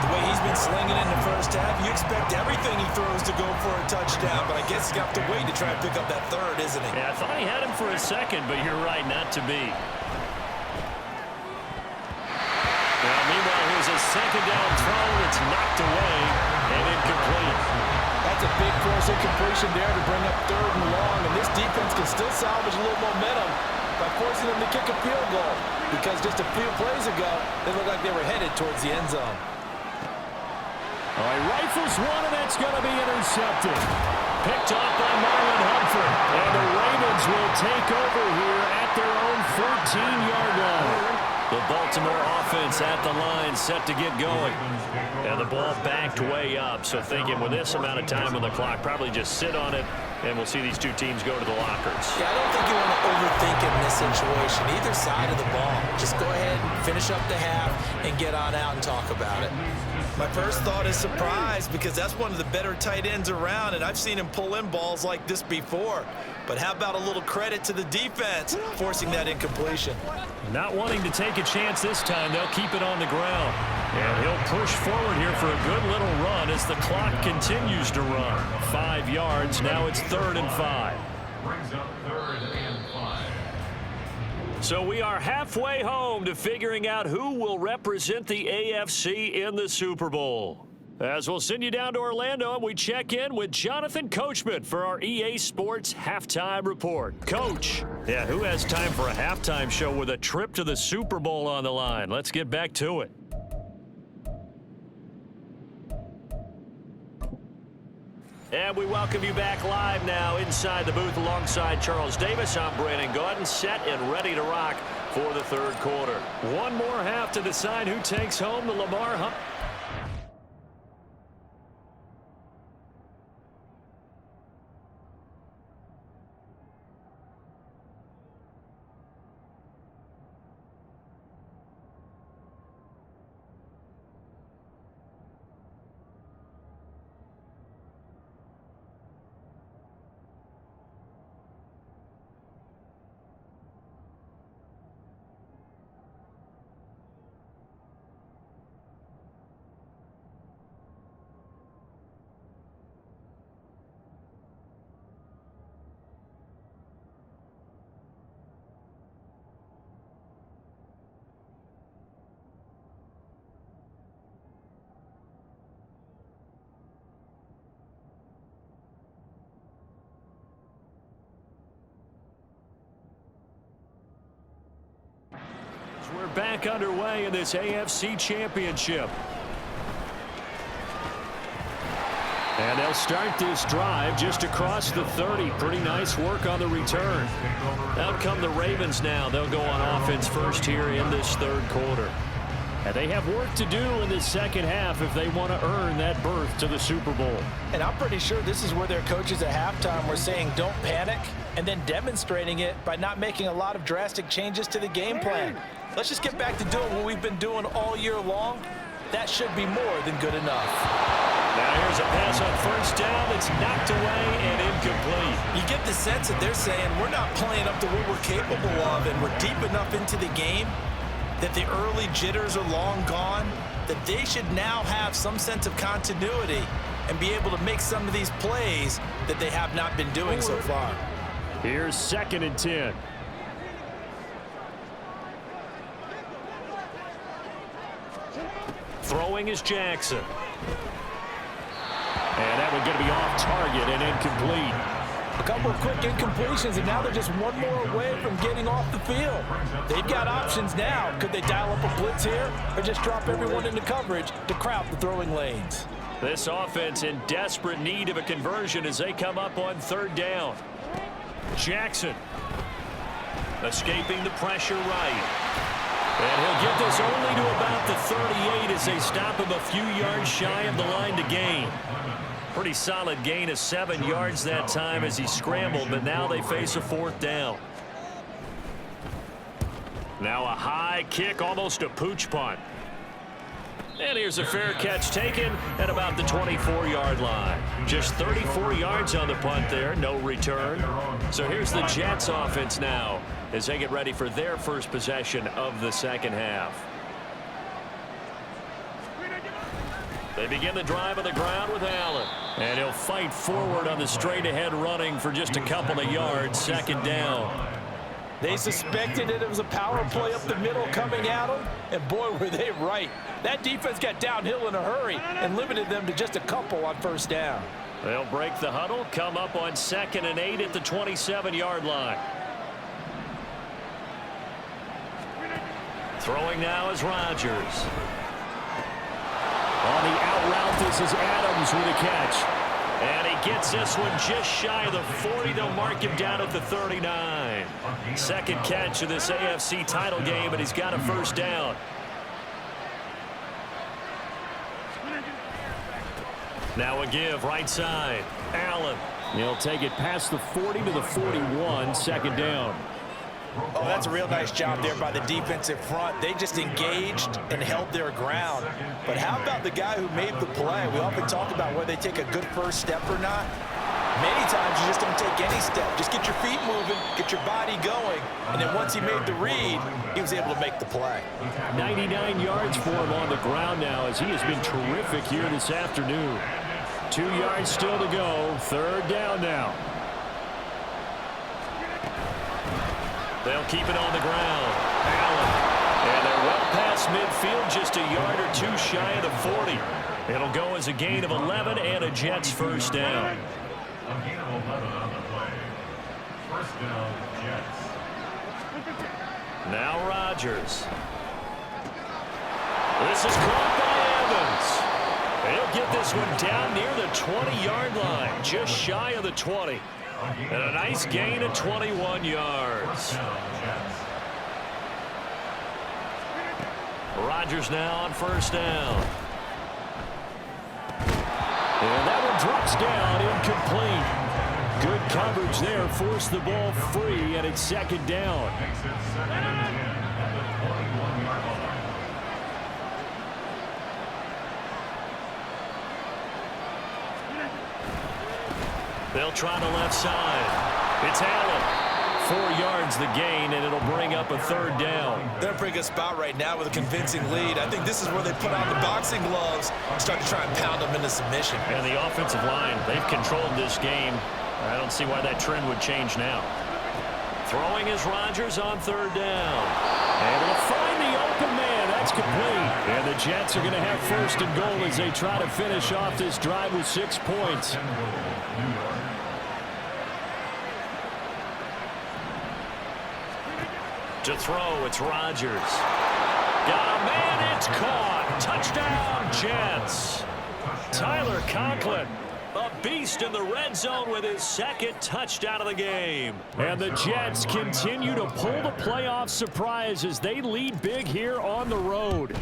The way he's been slinging in the first half, you expect everything he throws to go for a touchdown, but I guess he's got to wait to try and pick up that 3rd, isn't he? Yeah, I thought he had him for a second, but you're right, not to be. Now, meanwhile, here's a 2nd down throw that's knocked away and incomplete. That's a big force incompletion there to bring up 3rd and long, and this defense can still salvage a little momentum by forcing them to kick a field goal, because just a few plays ago, they looked like they were headed towards the end zone. All right, rifles one, and that's going to be intercepted. Picked off by Marlon Humphrey. And the Ravens will take over here at their own 14-yard line. The Baltimore offense at the line, set to get going. And the ball backed way up, so thinking with this amount of time on the clock, probably just sit on it, and we'll see these two teams go to the lockers. Yeah, I don't think you want to overthink it in this situation, either side of the ball. Just go ahead, finish up the half, and get on out and talk about it. My first thought is surprise, because that's one of the better tight ends around, and I've seen him pull in balls like this before. But how about a little credit to the defense forcing that incompletion? Not wanting to take a chance this time, they'll keep it on the ground. And he'll push forward here for a good little run as the clock continues to run. 5 yards, now it's 3rd and 5. Brings up 3rd and 5. So we are halfway home to figuring out who will represent the AFC in the Super Bowl. As we'll send you down to Orlando, and we check in with Jonathan Coachman for our EA Sports Halftime Report. Coach, yeah, who has time for a halftime show with a trip to the Super Bowl on the line? Let's get back to it. And we welcome you back live now inside the booth alongside Charles Davis. I'm Brandon Gaudin, set and ready to rock for the 3rd quarter. One more half to decide who takes home the Lamar Hunt. We're back underway in this AFC Championship. And they'll start this drive just across the 30. Pretty nice work on the return. Out come the Ravens now. They'll go on offense first here in this third quarter. And they have work to do in the second half if they want to earn that berth to the Super Bowl. And I'm pretty sure this is where their coaches at halftime were saying don't panic, and then demonstrating it by not making a lot of drastic changes to the game plan. Let's just get back to doing what we've been doing all year long. That should be more than good enough. Now here's a pass on first down that's knocked away and incomplete. You get the sense that they're saying we're not playing up to what we're capable of, and we're deep enough into the game that the early jitters are long gone, that they should now have some sense of continuity and be able to make some of these plays that they have not been doing so far. Here's 2nd and 10. Throwing is Jackson. And that one going to be off target and incomplete. A couple of quick incompletions, and now they're just one more away from getting off the field. They've got options now. Could they dial up a blitz here or just drop everyone into coverage to crowd the throwing lanes? This offense in desperate need of a conversion as they come up on 3rd down. Jackson escaping the pressure right. And he'll get this only to about the 38 as they stop him a few yards shy of the line to gain. Pretty solid gain of 7 yards that time as he scrambled, but now they face a 4th down. Now a high kick, almost a pooch punt. And here's a fair catch taken at about the 24-yard line. Just 34 yards on the punt there, no return. So here's the Jets offense now as they get ready for their first possession of the second half. They begin the drive on the ground with Allen. And he'll fight forward on the straight-ahead running for just a couple of yards, 2nd down. They suspected it was a power play up the middle coming at them, and boy, were they right. That defense got downhill in a hurry and limited them to just a couple on 1st down. They'll break the huddle, come up on 2nd and 8 at the 27-yard line. Throwing now is Rodgers. On the out route, this is Adams with a catch. And he gets this one just shy of the 40. They'll mark him down at the 39. 2nd catch of this AFC title game, and he's got a 1st down. Now a give right side. Allen. He'll take it past the 40 to the 41, 2nd down. Oh, that's a real nice job there by the defensive front. They just engaged and held their ground. But how about the guy who made the play? We often talk about whether they take a good first step or not. Many times you just don't take any step. Just get your feet moving, get your body going, and then once he made the read, he was able to make the play. 99 yards for him on the ground now as he has been terrific here this afternoon. 2 yards still to go, 3rd down now. They'll keep it on the ground. Allen. And they're well past midfield, just a yard or two shy of the 40. It'll go as a gain of 11 and a Jets 1st down. A gain of 11 on the play. 1st down, Jets. Now Rodgers. This is caught by Evans. He'll get this one down near the 20-yard line, just shy of the 20. And a nice gain of 21 yards. Rodgers now on 1st down. And that one drops down, incomplete. Good coverage there, forced the ball free, and it's 2nd down. They'll try the left side. It's Allen. 4 yards the gain, and it'll bring up a 3rd down. They're in a pretty good spot right now with a convincing lead. I think this is where they put on the boxing gloves and start to try and pound them into submission. And the offensive line, they've controlled this game. I don't see why that trend would change now. Throwing is Rodgers on 3rd down. Able to find the open man. That's complete. And the Jets are going to have 1st and goal as they try to finish off this drive with 6 points. To throw, it's Rodgers. Got a man, it's caught. Touchdown, Jets. Tyler Conklin A beast in the red zone with his second touchdown of the game. And the Jets continue to pull the playoff surprise as they lead big here on the road.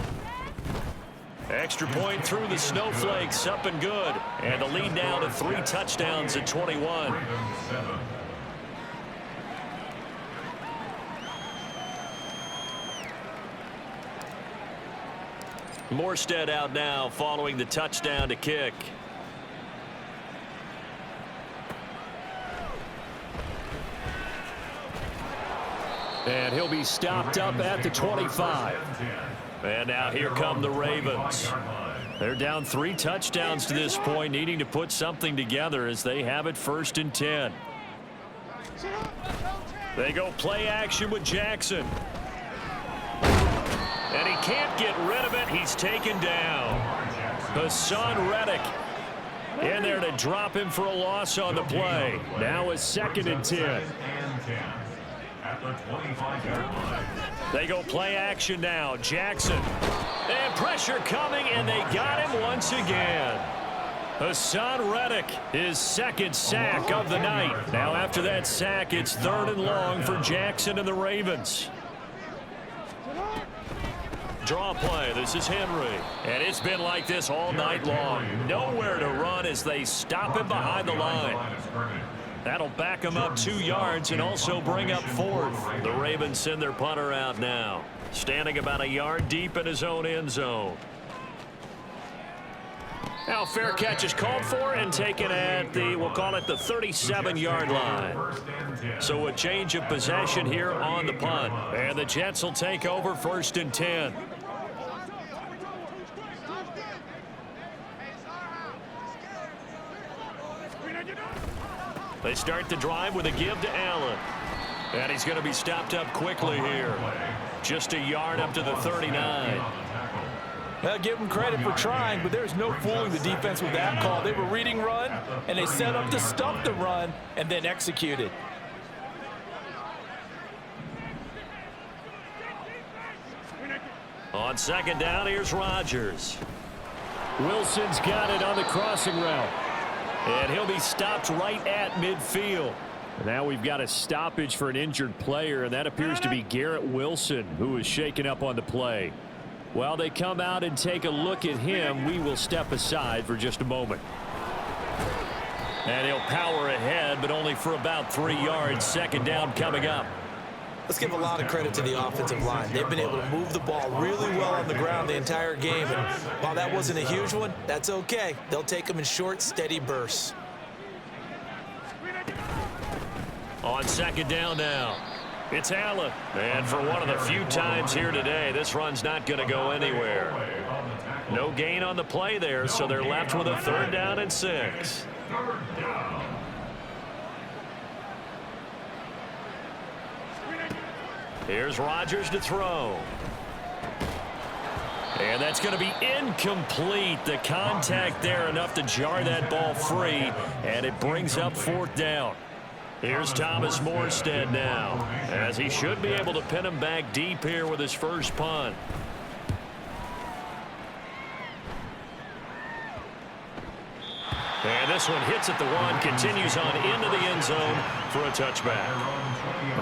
Extra point through the snowflakes, up and good. And the lead now to 3 touchdowns at 21. Morstead out now following the touchdown to kick. And he'll be stopped up at the 25. And now here come the Ravens. They're down 3 touchdowns to this point, needing to put something together as they have it 1st and 10. They go play action with Jackson. And he can't get rid of it. He's taken down. Hassan Reddick in there to drop him for a loss on the play. Now a 2nd and 10. They go play action now. Jackson. And pressure coming, and they got him once again. Hassan Reddick, his 2nd sack of the night. Now after that sack, it's 3rd and long for Jackson and the Ravens. Draw play. This is Henry. And it's been like this all night long. Nowhere to run as they stop him behind the line. That'll back him up 2 yards and also bring up 4th. The Ravens send their punter out now. Standing about a yard deep in his own end zone. Now fair catch is called for and taken at the, we'll call it the 37-yard line. So a change of possession here on the punt. And the Jets will take over 1st and 10. They start the drive with a give to Allen. And he's going to be stopped up quickly here. Just a yard up to the 39. Well, give them credit for trying, but there's no fooling the defense with that call. They were reading run, and they set up to stop the run and then executed. On 2nd down, here's Rodgers. Wilson's got it on the crossing route. And he'll be stopped right at midfield. Now we've got a stoppage for an injured player, and that appears to be Garrett Wilson, who is shaken up on the play. While they come out and take a look at him, we will step aside for just a moment. And he'll power ahead, but only for about 3 yards. 2nd down coming up. Let's give a lot of credit to the offensive line. They've been able to move the ball really well on the ground the entire game. And while that wasn't a huge one, that's okay. They'll take them in short, steady bursts. On 2nd down now, it's Allen. And for one of the few times here today, this run's not going to go anywhere. No gain on the play there, so they're left with a 3rd down and 6. Here's Rodgers to throw. And that's going to be incomplete. The contact there enough to jar that ball free, and it brings up 4th down. Here's Thomas Morstead now, as he should be able to pin him back deep here with his first punt. And this one hits at the 1, continues on into the end zone for a touchback.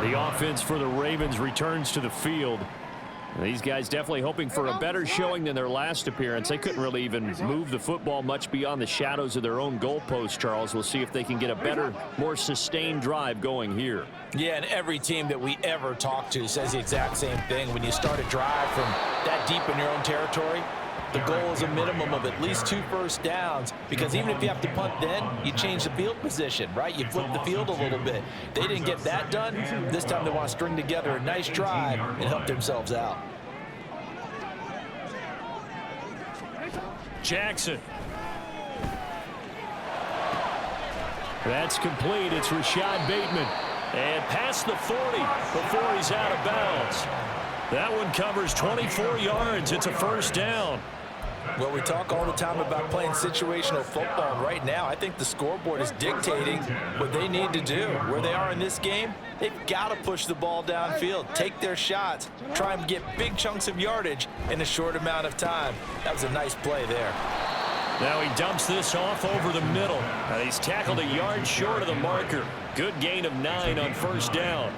The offense for the Ravens returns to the field. These guys definitely hoping for a better showing than their last appearance. They couldn't really even move the football much beyond the shadows of their own goalpost, Charles. We'll see if they can get a better, more sustained drive going here. Yeah, and every team that we ever talk to says the exact same thing. When you start a drive from that deep in your own territory, the goal is a minimum of at least 2 first downs, because even if you have to punt then, you change the field position, right? You flip the field a little bit. They didn't get that done. This time they want to string together a nice drive and help themselves out. Jackson. That's complete. It's Rashad Bateman. And past the 40 before he's out of bounds. That one covers 24 yards. It's a 1st down. Well, we talk all the time about playing situational football. Right now, I think the scoreboard is dictating what they need to do. Where they are in this game, they've got to push the ball downfield, take their shots, try and get big chunks of yardage in a short amount of time. That was a nice play there. Now he dumps this off over the middle. And he's tackled a yard short of the marker. Good gain of 9 on first down.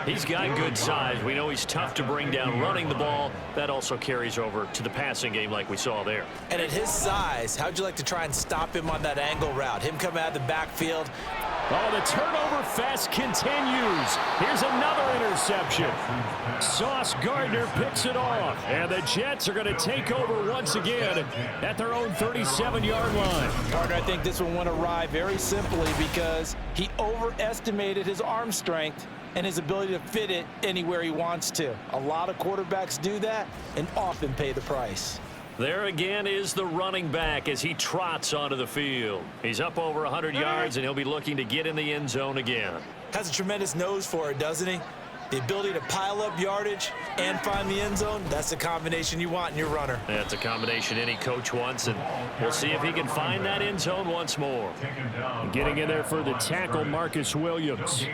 He's got good size. We know he's tough to bring down running the ball. That also carries over to the passing game like we saw there. And at his size, how'd you like to try and stop him on that angle route? Him coming out of the backfield. Oh, the turnover fest continues. Here's another interception. Sauce Gardner picks it off. And the Jets are going to take over once again at their own 37-yard line. Gardner, I think this one went awry very simply because he overestimated his arm strength and his ability to fit it anywhere he wants to. A lot of quarterbacks do that and often pay the price. There again is the running back as he trots onto the field. He's up over 100 yards, and he'll be looking to get in the end zone again. Has a tremendous nose for it, doesn't he? The ability to pile up yardage and find the end zone, that's the combination you want in your runner. That's a combination any coach wants, and we'll see if he can find that end zone once more. Getting in there for the tackle, Marcus Williams.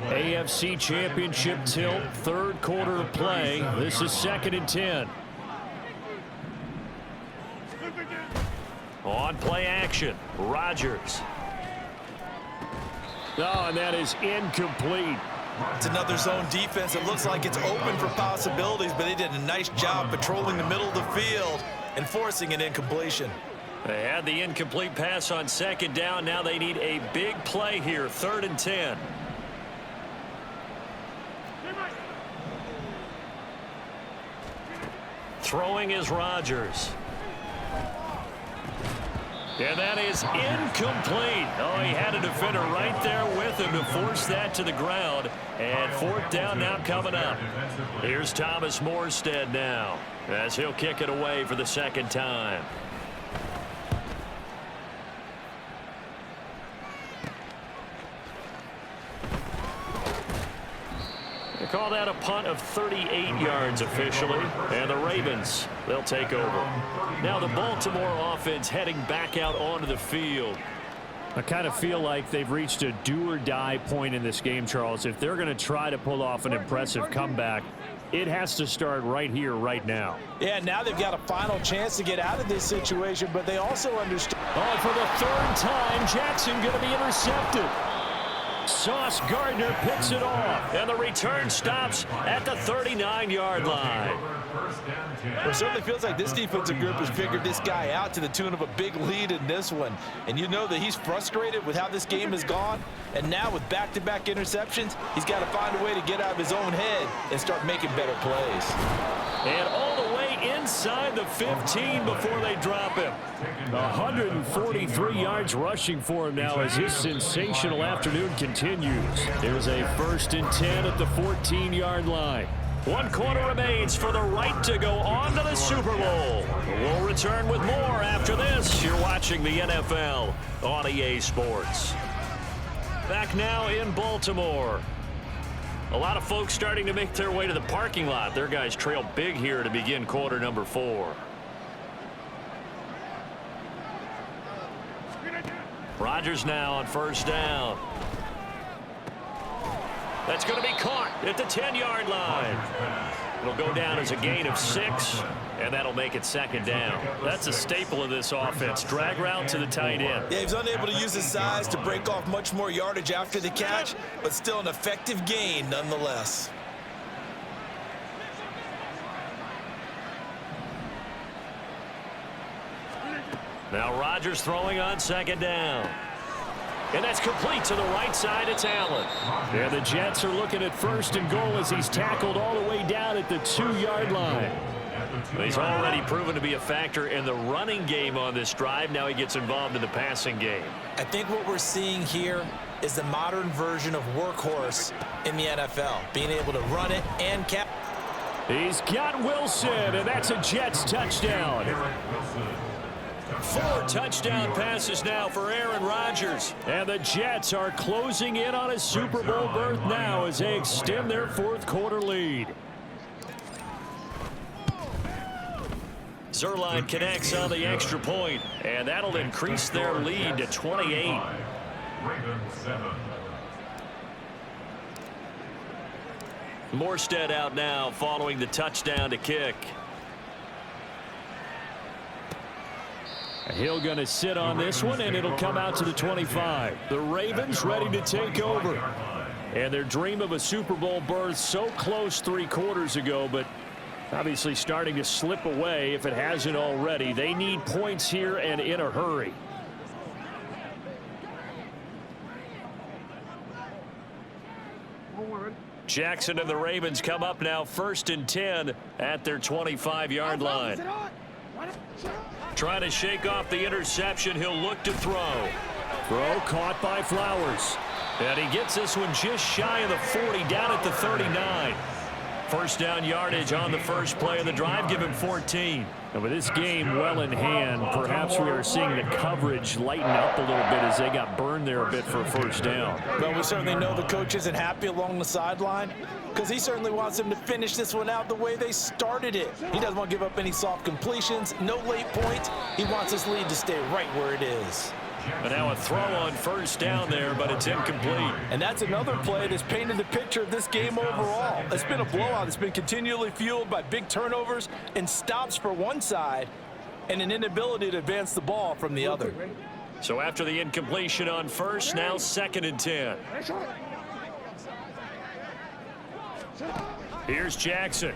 AFC Championship tilt, third quarter of play. This is 2nd and 10. On play action, Rodgers. Oh, and that is incomplete. It's another zone defense. It looks like it's open for possibilities, but they did a nice job patrolling the middle of the field and forcing an incompletion. They had the incomplete pass on 2nd down. Now they need a big play here, 3rd and 10. Throwing is Rodgers. And that is incomplete. Oh, he had a defender right there with him to force that to the ground. And 4th down now coming up. Here's Thomas Morstead now as he'll kick it away for the 2nd time. They call that a punt of 38 yards officially. And the Ravens, they'll take over. Now the Baltimore offense heading back out onto the field. I kind of feel like they've reached a do-or-die point in this game, Charles. If they're going to try to pull off an impressive comeback, it has to start right here, right now. Yeah, now they've got a final chance to get out of this situation, but they also understand. Oh, for the 3rd time, Jackson going to be intercepted. Sauce Gardner picks it off. And the return stops at the 39-yard line. It certainly feels like this defensive group has figured this guy out to the tune of a big lead in this one. And you know that he's frustrated with how this game has gone. And now with back-to-back interceptions, he's got to find a way to get out of his own head and start making better plays. And all the way inside the 15 before they drop him. 143 yards rushing for him now as his sensational afternoon continues. Here's a 1st and 10 at the 14-yard line. 1 quarter remains for the right to go on to the Super Bowl. We'll return with more after this. You're watching the NFL on EA Sports. Back now in Baltimore. A lot of folks starting to make their way to the parking lot. Their guys trail big here to begin quarter number 4. Rodgers now on 1st down. That's going to be caught at the 10-yard line. It'll go down as a gain of 6, and that'll make it 2nd down. That's a staple of this offense. Drag route to the tight end. Yeah, he was unable to use his size to break off much more yardage after the catch, but still an effective gain nonetheless. Now Rodgers throwing on 2nd down. And that's complete to the right side. It's Allen. Yeah, the Jets are looking at 1st and goal as he's tackled all the way down at the 2-yard line. He's already proven to be a factor in the running game on this drive. Now he gets involved in the passing game. I think what we're seeing here is the modern version of workhorse in the NFL, being able to run it and cap. He's got Wilson, and that's a Jets touchdown. 4 touchdown passes now for Aaron Rodgers. And the Jets are closing in on a Super Bowl berth now as they extend their 4th quarter lead. Zerline connects on the extra point, and that'll increase their lead to 28. Morstead out now following the touchdown to kick. He'll going to sit on this one, and it'll come out to the 25. The Ravens ready to take over. And their dream of a Super Bowl berth so close 3 quarters ago, but obviously starting to slip away if it hasn't already. They need points here and in a hurry. Jackson and the Ravens come up now 1st and 10 at their 25-yard line. Trying to shake off the interception. He'll look to throw. Throw caught by Flowers. And he gets this one just shy of the 40, down at the 39. First down yardage on the first play of the drive. Give him 14. And with this game well in hand, perhaps we are seeing the coverage lighten up a little bit as they got burned there a bit for a first down. Well, we certainly know the coach isn't happy along the sideline because he certainly wants them to finish this one out the way they started it. He doesn't want to give up any soft completions, no late points. He wants his lead to stay right where it is. And now a throw on first down there, but it's incomplete. And that's another play that's painted the picture of this game overall. It's been a blowout. It's been continually fueled by big turnovers and stops for one side and an inability to advance the ball from the other. So after the incompletion on first, now 2nd and 10. Here's Jackson.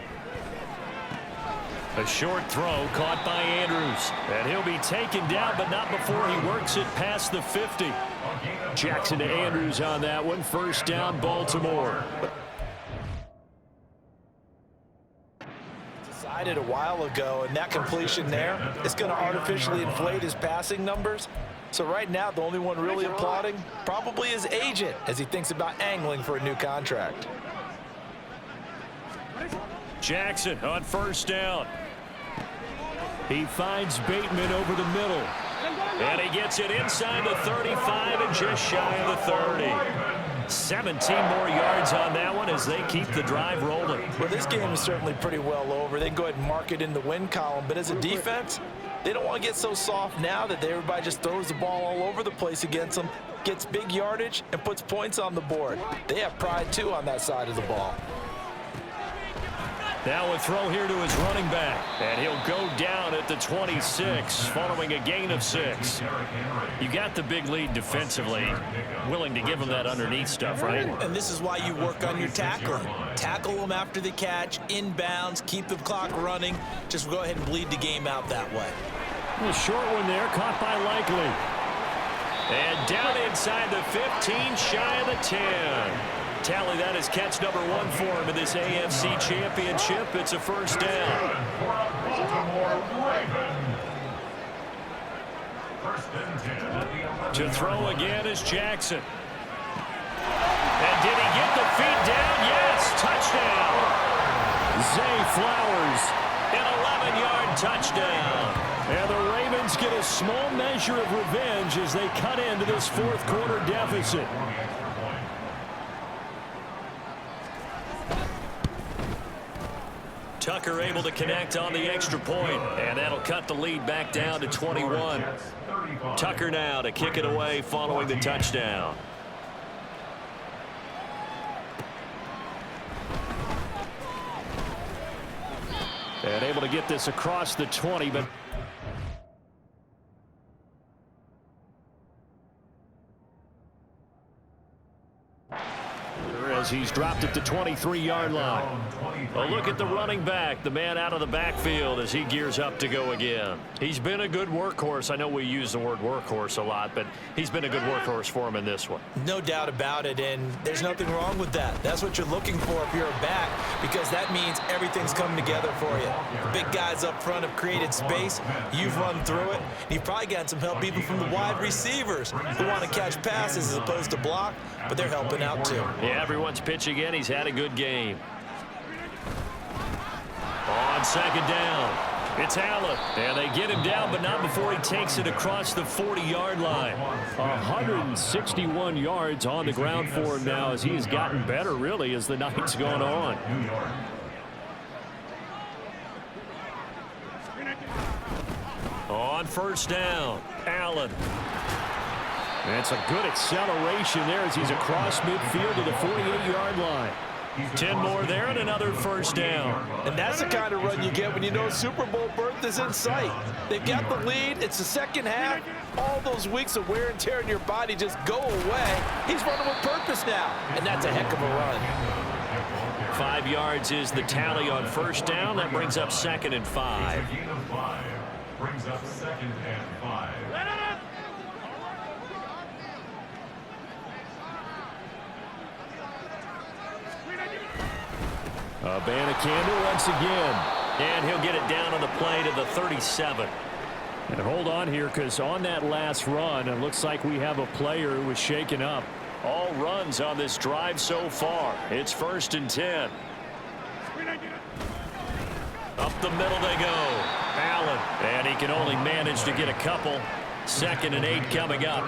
A short throw caught by Andrews. And he'll be taken down, but not before he works it past the 50. Jackson to Andrews on that one. First down, Baltimore. Decided a while ago, and that completion there is going to artificially inflate his passing numbers. So right now, the only one really applauding probably his agent as he thinks about angling for a new contract. Jackson on first down. He finds Bateman over the middle. And he gets it inside the 35 and just shy of the 30. 17 more yards on that one as they keep the drive rolling. Well, this game is certainly pretty well over. They can go ahead and mark it in the win column. But as a defense, they don't want to get so soft now that everybody just throws the ball all over the place against them, gets big yardage, and puts points on the board. They have pride, too, on that side of the ball. Now a throw here to his running back. And he'll go down at the 26 following a gain of 6. You got the big lead defensively. Willing to give him that underneath stuff, right? And this is why you work on your tackling. Tackle them after the catch, inbounds, keep the clock running. Just go ahead and bleed the game out that way. A short one there, caught by Likely. And down inside the 15, shy of the 10. Tally that is catch number 1 for him in this AFC Championship. It's a first down. To throw again is Jackson. And did he get the feet down? Yes, touchdown. Zay Flowers, an 11-yard touchdown. And the Ravens get a small measure of revenge as they cut into this 4th quarter deficit. Tucker able to connect on the extra point, and that'll cut the lead back down to 21. Tucker now to kick it away following the touchdown. And able to get this across the 20, but as he's dropped at the 23-yard line. A look at the running back, the man out of the backfield as he gears up to go again. He's been a good workhorse. I know we use the word workhorse a lot, but he's been a good workhorse for him in this one. No doubt about it, and there's nothing wrong with that. That's what you're looking for if you're a back, because that means everything's coming together for you. The big guys up front have created space. You've run through it. You've probably gotten some help even from the wide receivers who want to catch passes as opposed to block, but they're helping out too. Yeah, everyone's pitching in. He's had a good game. On second down, it's Allen. And they get him down, but not before he takes it across the 40-yard line. 161 yards on the ground for him now as he's gotten better, really, as the night's gone on. On first down, Allen. And it's a good acceleration there as he's across midfield to the 48-yard line. 10 more there and another first down. And that's the kind of run you get when you know Super Bowl berth is in sight. They've got the lead. It's the second half. All those weeks of wear and tear in your body just go away. He's running with purpose now, and that's a heck of a run. 5 yards is the tally on first down. That brings up 2nd and 5. Brings up 2nd and 5. Abanikanda once again. And he'll get it down on the play to the 37. And hold on here, because on that last run, it looks like we have a player who was shaken up. All runs on this drive so far. It's 1st and 10. Up the middle they go. Allen. And he can only manage to get a couple. 2nd and 8 coming up.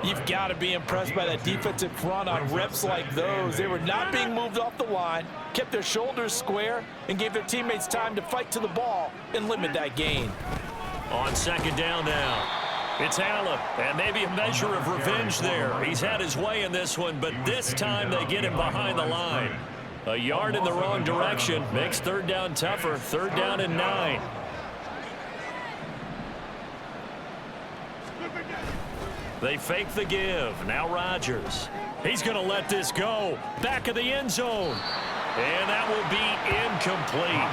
You've got to be impressed by that defensive front on reps like those. They were not being moved off the line, kept their shoulders square, and gave their teammates time to fight to the ball and limit that gain. On 2nd down now. It's Allen, and maybe a measure of revenge there. He's had his way in this one, but this time they get him behind the line. A yard in the wrong direction makes 3rd down tougher. 3rd down and 9. They fake the give. Now Rodgers. He's going to let this go. Back of the end zone. And that will be incomplete.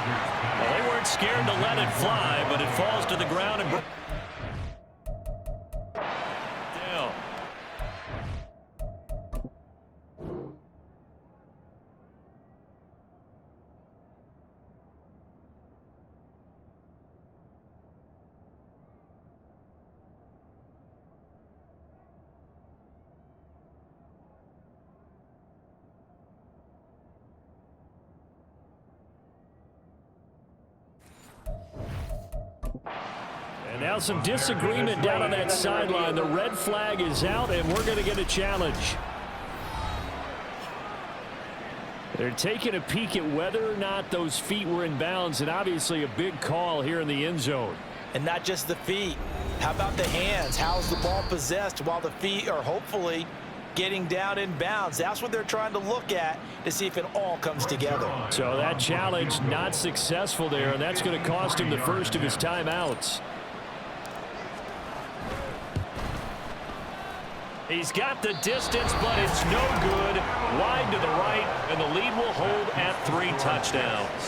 Well, they weren't scared to let it fly, but it falls to the ground and down. And now some disagreement down on that sideline. The red flag is out, and we're going to get a challenge. They're taking a peek at whether or not those feet were in bounds, and obviously a big call here in the end zone. And not just the feet. How about the hands? How's the ball possessed while the feet are hopefully getting down in bounds? That's what they're trying to look at to see if it all comes together. So that challenge not successful there, and that's going to cost him the first of his timeouts. He's got the distance, but it's no good. Wide to the right, and the lead will hold at 3 touchdowns.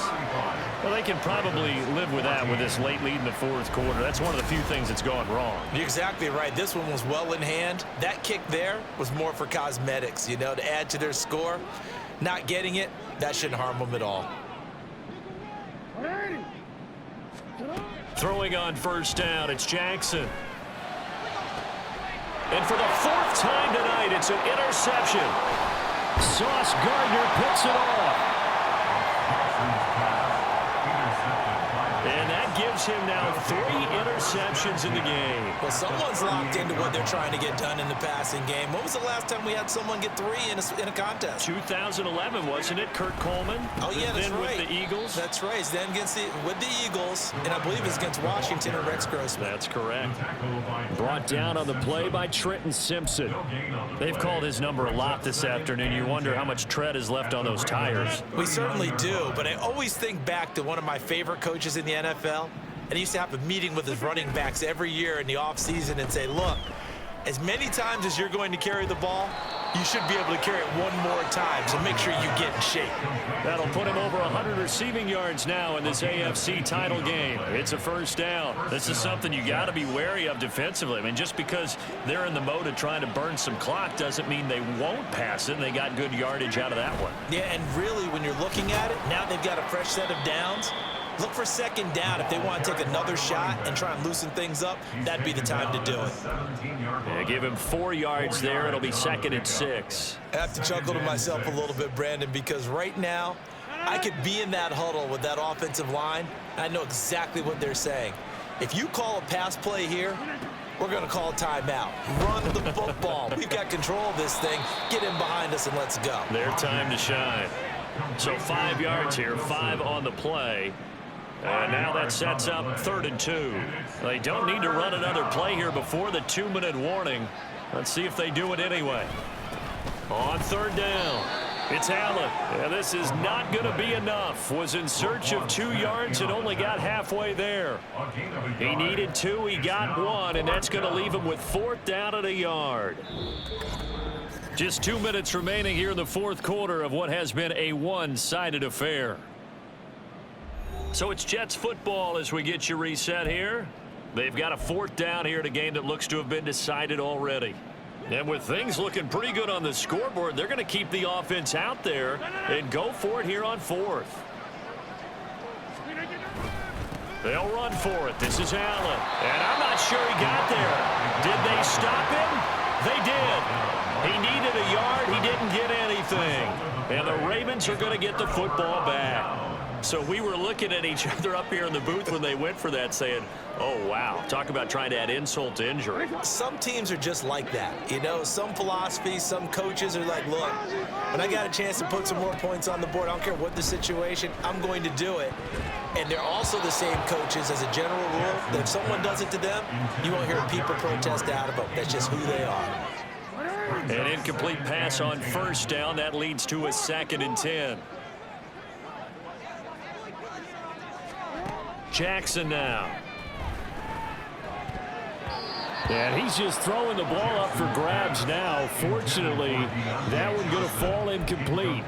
Well, they can probably live with that with this late lead in the 4th quarter. That's one of the few things that's gone wrong. You're exactly right. This one was well in hand. That kick there was more for cosmetics, you know, to add to their score. Not getting it, that shouldn't harm them at all. Throwing on first down, it's Jackson. And for the 4th time tonight, it's an interception. Sauce Gardner picks it off. And that gives him now 3 interceptions in the game. Well, someone's locked into what they're trying to get done in the passing game. When was the last time we had someone get 3 in a contest? 2011, wasn't it? Kurt Coleman. Oh, yeah, that's right. With the Eagles. That's right. It's then with the Eagles, and I believe it's against Washington and Rex Grossman. That's correct. Brought down on the play by Trenton Simpson. They've called his number a lot this afternoon. You wonder how much tread is left on those tires. We certainly do, but I always think back to one of my favorite coaches in the NFL, and he used to have a meeting with his running backs every year in the offseason and say, look, as many times as you're going to carry the ball, you should be able to carry it one more time, so make sure you get in shape. That'll put him over 100 receiving yards now in this AFC title game. It's a first down. This is something you got to be wary of defensively. I mean, just because they're in the mode of trying to burn some clock doesn't mean they won't pass it. They got good yardage out of that one. Yeah, and really, when you're looking at it, now they've got a fresh set of downs. Look for second down. If they want to take another shot and try and loosen things up, that'd be the time to do it. Yeah, give him 4 yards there. It'll be 2nd and 6. I have to chuckle to myself a little bit, Brandon, because right now I could be in that huddle with that offensive line. I know exactly what they're saying. If you call a pass play here, we're going to call a timeout. Run the football. We've got control of this thing. Get in behind us and let's go. Their time to shine. So 5 yards here, 5 on the play. And now that sets up 3rd and 2. They don't need to run another play here before the 2-minute warning. Let's see if they do it anyway. On 3rd down. It's Allen. And this is not going to be enough. Was in search of 2 yards and only got halfway there. He needed 2. He got 1, and that's going to leave him with 4th down and a yard. Just 2 minutes remaining here in the 4th quarter of what has been a one-sided affair. So it's Jets football as we get you reset here. They've got a 4th down here in a game that looks to have been decided already. And with things looking pretty good on the scoreboard, they're going to keep the offense out there and go for it here on 4th. They'll run for it. This is Allen. And I'm not sure he got there. Did they stop him? They did. He needed a yard. He didn't get anything. And the Ravens are going to get the football back. So we were looking at each other up here in the booth when they went for that saying, oh, wow, talk about trying to add insult to injury. Some teams are just like that. You know, some philosophies, some coaches are like, look, when I got a chance to put some more points on the board, I don't care what the situation, I'm going to do it. And they're also the same coaches as a general rule that if someone does it to them, you won't hear people protest out of them. That's just who they are. An incomplete pass on 1st down. That leads to a 2nd and 10. Jackson now. And he's just throwing the ball up for grabs now. Fortunately, that one going to fall incomplete.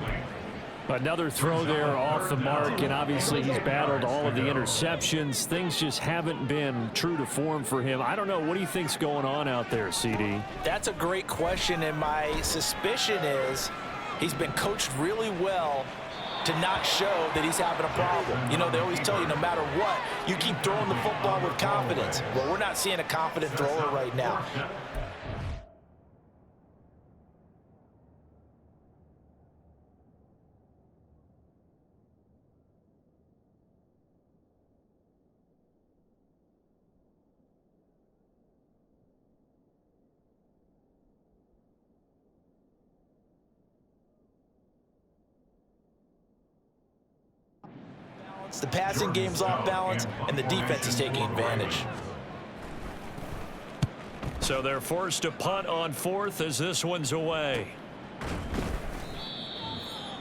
Another throw there off the mark, and obviously he's battled all of the interceptions. Things just haven't been true to form for him. I don't know. What do you think's going on out there, CD? That's a great question, and my suspicion is he's been coached really well to not show that he's having a problem. You know, they always tell you no matter what, you keep throwing the football with confidence. Well, we're not seeing a confident thrower right now. The passing game's off balance, and the defense is taking advantage. So they're forced to punt on 4th as this one's away.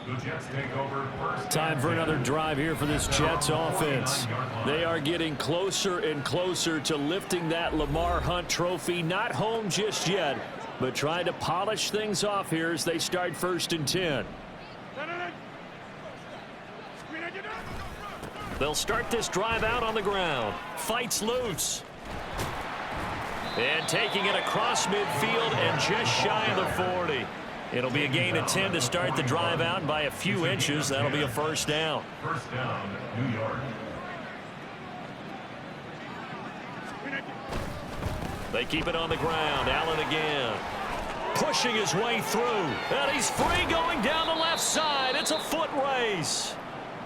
The Jets take over first. Time for another drive here for this Jets offense. They are getting closer and closer to lifting that Lamar Hunt trophy. Not home just yet, but trying to polish things off here as they start 1st and 10. They'll start this drive out on the ground. Fights loose. And taking it across midfield and just shy of the 40. It'll be a gain of 10 to start the drive out, and by a few inches, that'll be a 1st down. 1st down, New York. They keep it on the ground. Allen again. Pushing his way through. And he's free going down the left side. It's a foot race.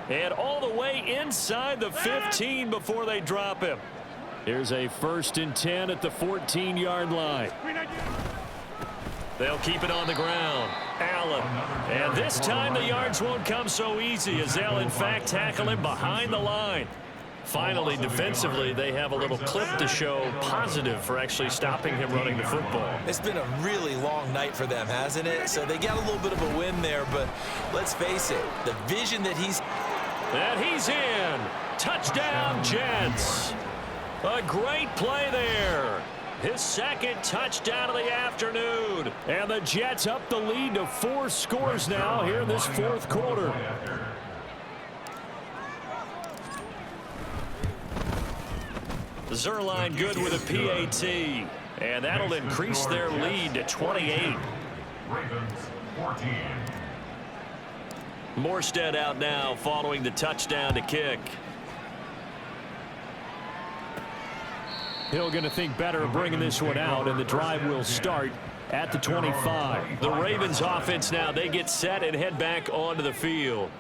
And all the way inside the 15 before they drop him. Here's a 1st and 10 at the 14-yard line. They'll keep it on the ground. Allen. And this time the yards won't come so easy as they'll, in fact, tackle him behind the line. Finally, defensively, they have a little clip to show positive for actually stopping him running the football. It's been a really long night for them, hasn't it? So they got a little bit of a win there, but let's face it, the vision that he's... And he's in. Touchdown, Jets. A great play there. His 2nd touchdown of the afternoon. And the Jets up the lead to 4 scores now here in this 4th quarter. Zerline good with a PAT. And that'll increase their lead to 28. Ravens 14. Morstead out now following the touchdown to kick. Hill going to think better of bringing this one out, and the drive will start at the 25. The Ravens offense now, they get set and head back onto the field.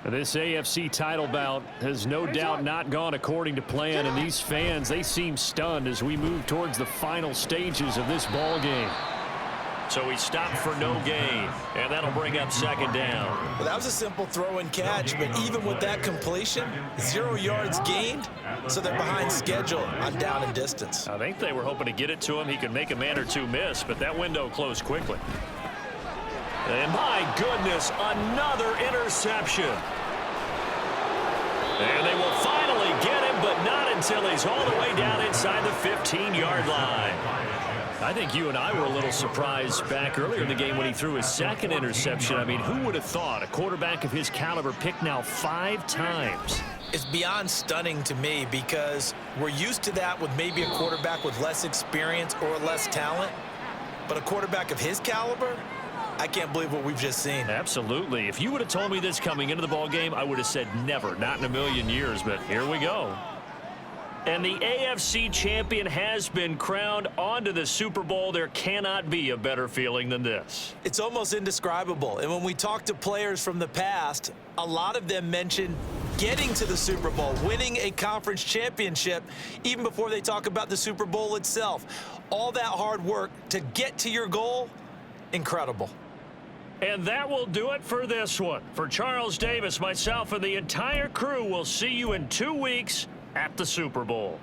This AFC title bout has no doubt not gone according to plan, and these fans, they seem stunned as we move towards the final stages of this ball game. So he stopped for no gain, and that'll bring up 2nd down. Well, that was a simple throw and catch, but even with that completion, 0 yards gained, so they're behind schedule on down and distance. I think they were hoping to get it to him. He could make a man or two miss, but that window closed quickly. And my goodness, another interception. And they will finally get him, but not until he's all the way down inside the 15-yard line. I think you and I were a little surprised back earlier in the game when he threw his second interception. I mean, who would have thought a quarterback of his caliber picked now 5 times? It's beyond stunning to me because we're used to that with maybe a quarterback with less experience or less talent. But a quarterback of his caliber, I can't believe what we've just seen. Absolutely. If you would have told me this coming into the ball game, I would have said never, not in a million years, but here we go. And the AFC champion has been crowned. On to the Super Bowl. There cannot be a better feeling than this. It's almost indescribable. And when we talk to players from the past, a lot of them mention getting to the Super Bowl, winning a conference championship, even before they talk about the Super Bowl itself. All that hard work to get to your goal, incredible. And that will do it for this one. For Charles Davis, myself, and the entire crew, we'll see you in 2 weeks at the Super Bowl.